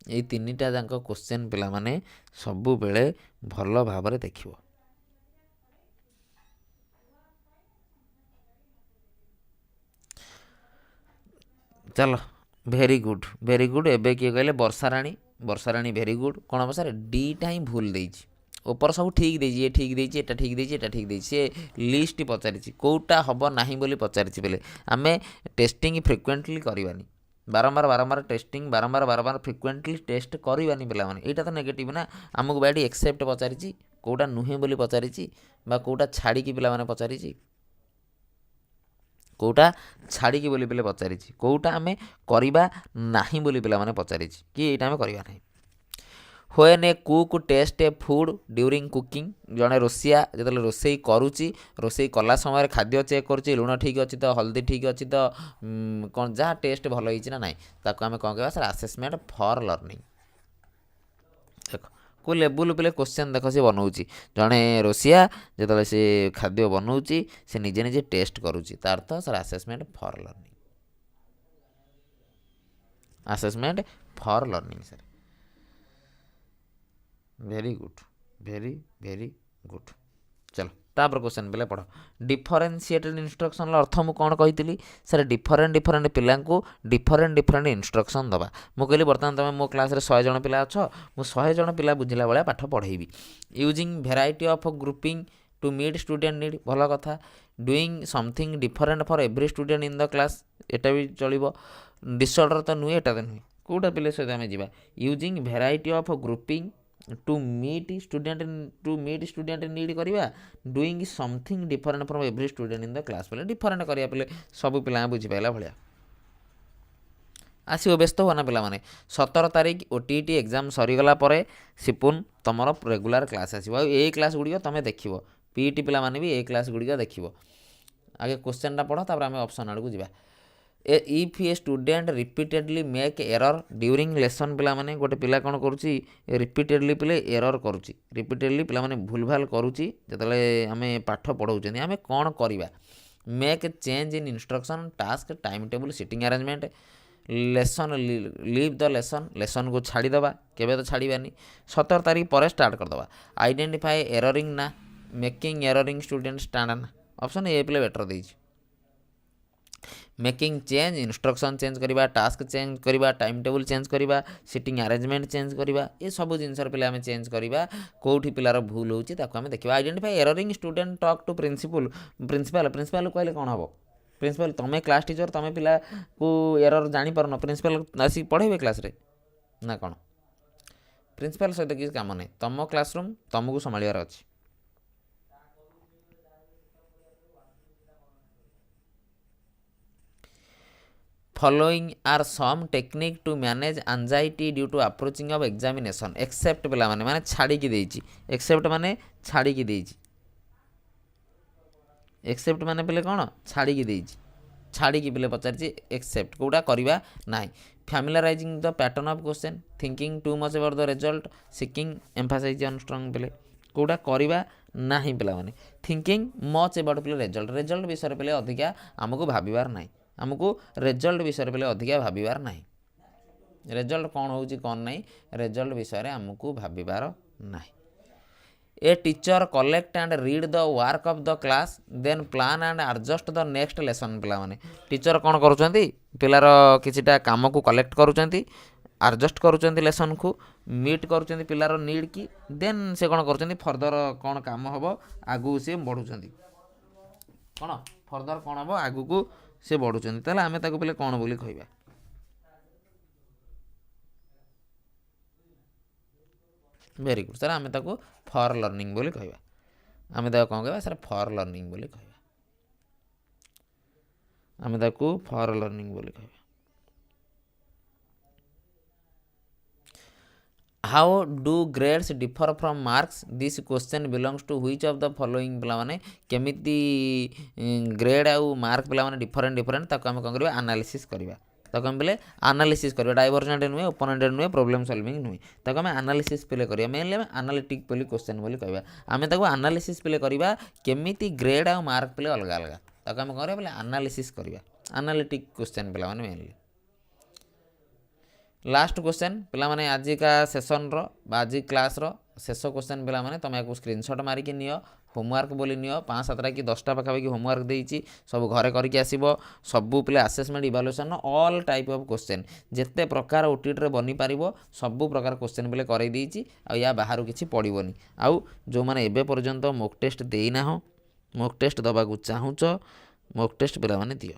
ये 3टा जाक क्वेश्चन पिला माने सबु बेले भल भाव देखिए चलो भेरी गुड एबे किए कहले वर्षाराणी भेरी गुड कौन हम सर डीटा ही भूल देछि ऊपर सब ठीक देछि ये ठीक देछि एटा ठीक देछि एटा ठीक देछि से लिस्ट पचारि कोटा हबो नाही बोली पचारि बेले आमे टेस्टिंग फ्रिक्वेंटली करवानी बारंबार टेस्टिंग बारंबार फ्रिक्वेंटली टेस्ट करवानी पे यहाँ तो नेगेटिव ना आमको बाइट एक्सेप्ट पचारि कोटा नुहे बोली पचारि कोटा छाड़ी पे पचारि कोटा छाड़ी बोली पे पचारि कोटा आम करवा नाही बोली पे पचारि कि यहाँ आम करवा ना when a cook taste a food during cooking जड़े रोषिया जो रोषे करुच्ची रोषे कला समय खाद्य चेक करुच्ची लुण ठीक अच्छी तो हल्दी ठीक अच्छी तो कौन जहाँ टेस्ट भल होना ना ताको आम कौन कह सर आसेसमेंट फॉर लर्निंग देख को लेवल पे क्वेश्चन देख सी बनाऊँगी जड़े रोषिया जो सी खाद्य बनाऊँगी से निजे निजे टेस्ट करुच्ची तार अर्थ sir assessment for learning assessment for learning sir very good चलो तापर क्वेश्चन पे पढ़ डिफरेन्शिएटेड इंस्ट्रक्शन अर्थ मुझे कौन कही सर डिफरेंट पिला डिफरेंट इंस्ट्रक्शन दबा मुझे कहली बर्तमान तुम मो क्लास 100 जन पिला अच्छ मुझे 100 जन पिला बुझला भाया पाठ पढ़ेबी using variety of grouping to meet student need भल कथा doing something different for every student in the class एटा भी चलो डिसऑर्डर तो नुहे एटा तो नुहे कौटा पिले सहित आम जा using variety of grouping to meet student need करवा doing something different from every student in the class पे डिफरेंट करिया पे सब पिला बुझीपाला भाया आसो व्यस्त होना पिला माने 17 तारीख ओटीटी एग्जाम सरीगला सिपुन तुम रेगुलर क्लास आसो ये क्लास गुड़िक तुम देख पीटी पिला माने भी ये क्लास गुड़िक देख आगे क्वेश्चन पढ़ तापर आम ऑप्शन आड़ को जा if a student repeatedly make error during lesson पिला माने गोटे पिला कौन करुच्ची रिपीटेडली पिले एरर करुच्ची रिपीटेडली पिला माने भूल भाल करुच्ची जिते आम पाठ पढ़ाऊँ आम कौन करवा make change in instruction task time table sitting arrangement lesson leave the lesson को छाड़ीदे केवे तो छाड़ानी 17 तारीख पर स्टार्ट करदे आइडेंटिफाई एररिंग ना making erring student standard option A पे बेटर देती मेकिंग चेंज इंस्ट्रक्शन चेंज करवा टास्क चेंज करवा टाइम टेबल चेंज करवा सिटिंग अरेंजमेंट चेंज करवा ये सब जिनस पे आम चेंज करवा कौटी पिलार भूल होती देखा identify erring student talk to principal कहले कौन हम प्रिंसिपल तुम क्लास टीचर तुम पिला को एरर जापर प्रिंसिपल आसिक पढ़े क्लास रे ना कौन प्रिंसिपल सहित किसी काम नहीं तुम क्लासरूम तुमको संभार अच्छी following are some technique to manage anxiety due to approaching of examination except पिला माने छाड़ी देइछि एक्सेप्ट माने छाड़ी देइछि एक्सेप्ट माने पिले कौन छाड़ी देइछि छाड़ी पिले पचारि एक्सेप्ट कोटा करवा ना familiarizing the pattern of question thinking too much about the result seeking emphasize on strong पिले कोटा करवा ना पिला माने थिंकिंग मच अबाउट पिले रिजल्ट विषय पे अधिका आमको भाबार ना आमको रिजल्ट विषय पे अधिका भाबार ना रिजल्ट कौन हो कौन ना रिजल्ट विषय आमको भाबार ना a teacher collect and read the work of the class then plan and adjust the next lesson पिला माने टीचर कौन करुँच पिलार किसिटा काम को कलेक्ट करुँच एडजस्ट करुँच लेसन को मीट करुँच पिलार नीड की देन से कौन करुँच फर्दर कौन काम हम आगू सी बढ़ुं कौन फर्दर कौन हम आगू को सी बढ़ुं आम पे कौन बोली कहवा ଭେରି ଗୁଡ୍ ସାର୍, ଆମେ ତାକୁ ଫର୍ ଲର୍ଣ୍ଣିଂ ବୋଲି କହିବା। ଆମେ ତାକୁ କ'ଣ କହିବା ସାର୍? ଫର୍ ଲର୍ଣ୍ଣିଂ ବୋଲି କହିବା। ଆମେ ତାକୁ ଫର୍ ଲର୍ଣ୍ଣିଂ ବୋଲି କହିବା। How do grades differ from marks? This question belongs to which of the following? ପିଲାମାନେ କେମିତି ଗ୍ରେଡ୍ ଆଉ ମାର୍କ ପିଲାମାନେ ଡିଫରେଣ୍ଟ ତାକୁ ଆମେ କ'ଣ କରିବା? ଆନାଲିସିସ୍ କରିବା। ତାକୁ ଆମେ ପିଲେ ଆନାଲିସିସ୍ କରିବା। ଡାଇଭର୍ଜେଣ୍ଟ ନୁହେଁ, ଓପୋନେଣ୍ଟ ନୁହେଁ, ପ୍ରୋବ୍ଲେମ୍ ସଲ୍ଭିଂ ନୁହେଁ। ତାକୁ ଆମେ ଆନାଲିସିସ୍ ପିଲେ କରିବା। ମେନଲି ଆମେ ଆନାଲିଟିକ୍ ବୋଲି କ୍ୱେଶ୍ଚନ୍ ବୋଲି କହିବା। ଆମେ ତାକୁ ଆନାଲିସିସ୍ ପିଲେ କରିବା କେମିତି ଗ୍ରେଡ୍ ଆଉ ମାର୍କ ପିଲେ ଅଲଗା ଅଲଗା। ତାକୁ ଆମେ କ'ଣ କରିବା? ପିଲେ ଆନାଲିସିସ୍ କରିବା। ଆନାଲିଟିକ୍ କ୍ୱେଶ୍ଚନ୍ ପିଲାମାନେ ମେନଲି। ଲାଷ୍ଟ क्वेश्चन पिलामाने आजिका सेसनर आज क्लासर शेष क्वेश्चन पिलामाने तुम या स्क्रीनशॉट मारिकी नियो। होमवर्क बोली नियो 5-7टा कि 10टा पाखापाखि होमवर्क देइछि सब घरे करके आसीबो। सबु पिले assessment evaluation all type of question जेते प्रकार ओटीटी रे बनी पारिबो सबु प्रकार क्वेश्चन पिले करै देइछि। आ या बाहर किछि पड़िबोनी। आउ जो माने एबे पर्यंत मॉक टेस्ट देइना हो मॉक टेस्ट दबा को चाहूच मॉक टेस्ट पिलामाने दियो।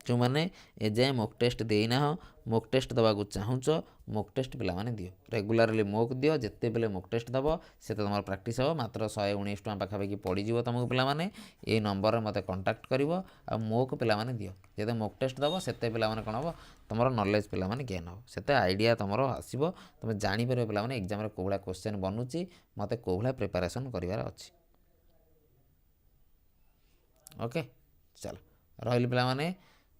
जो मैंने एजाए मॉक टेस्ट देना हो मॉक टेस्ट दबा को चाहूच मॉक टेस्ट पिलामाने दियो। रेगुलारली मॉक दियो। जिते बेले मॉक टेस्ट दब से तुम प्रैक्टिस हो। मात्र 119 टका पाखापाखि पड़ीज तुमको पिलामाने ये नंबर मत कांटेक्ट करिवो आ मॉक पिलामाने दियो। जिते मॉक टेस्ट दब सेते पिलामाने कोन हो तुम नॉलेज पिलामाने गेन हो सेते आइडिया तुम आसीबो। तुम जानि परिबो पिलामाने एग्जाम रे कोभला क्वेश्चन बनुची मते कोभला प्रिपरेशन करिवार अछि। ओके चल रहिल पिलामाने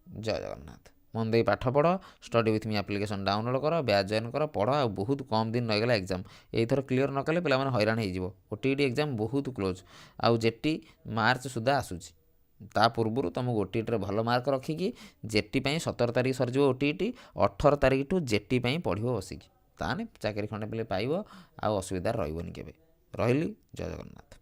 जय जगन्नाथ। मन दे पाठ पढ़। Study with me application download कर बैच जॉइन कर पढ़। आ बहुत कम दिन रहीगला एग्जाम एथर क्लीयर न कले पिला माने हैरान हो ओटीटी एग्जाम बहुत क्लोज आउ जेटी मार्च सुधा आसूची ता पूर्व तुमको ओटीटी भल मार्क रखिकी जेटी 17 तारीख सर ओटीटी 18 तारीख टू जेटी पढ़ बसिकी ताने चाकरी खंडे पे पाइब आ असुविधा रही केबे। रही जय जगन्नाथ।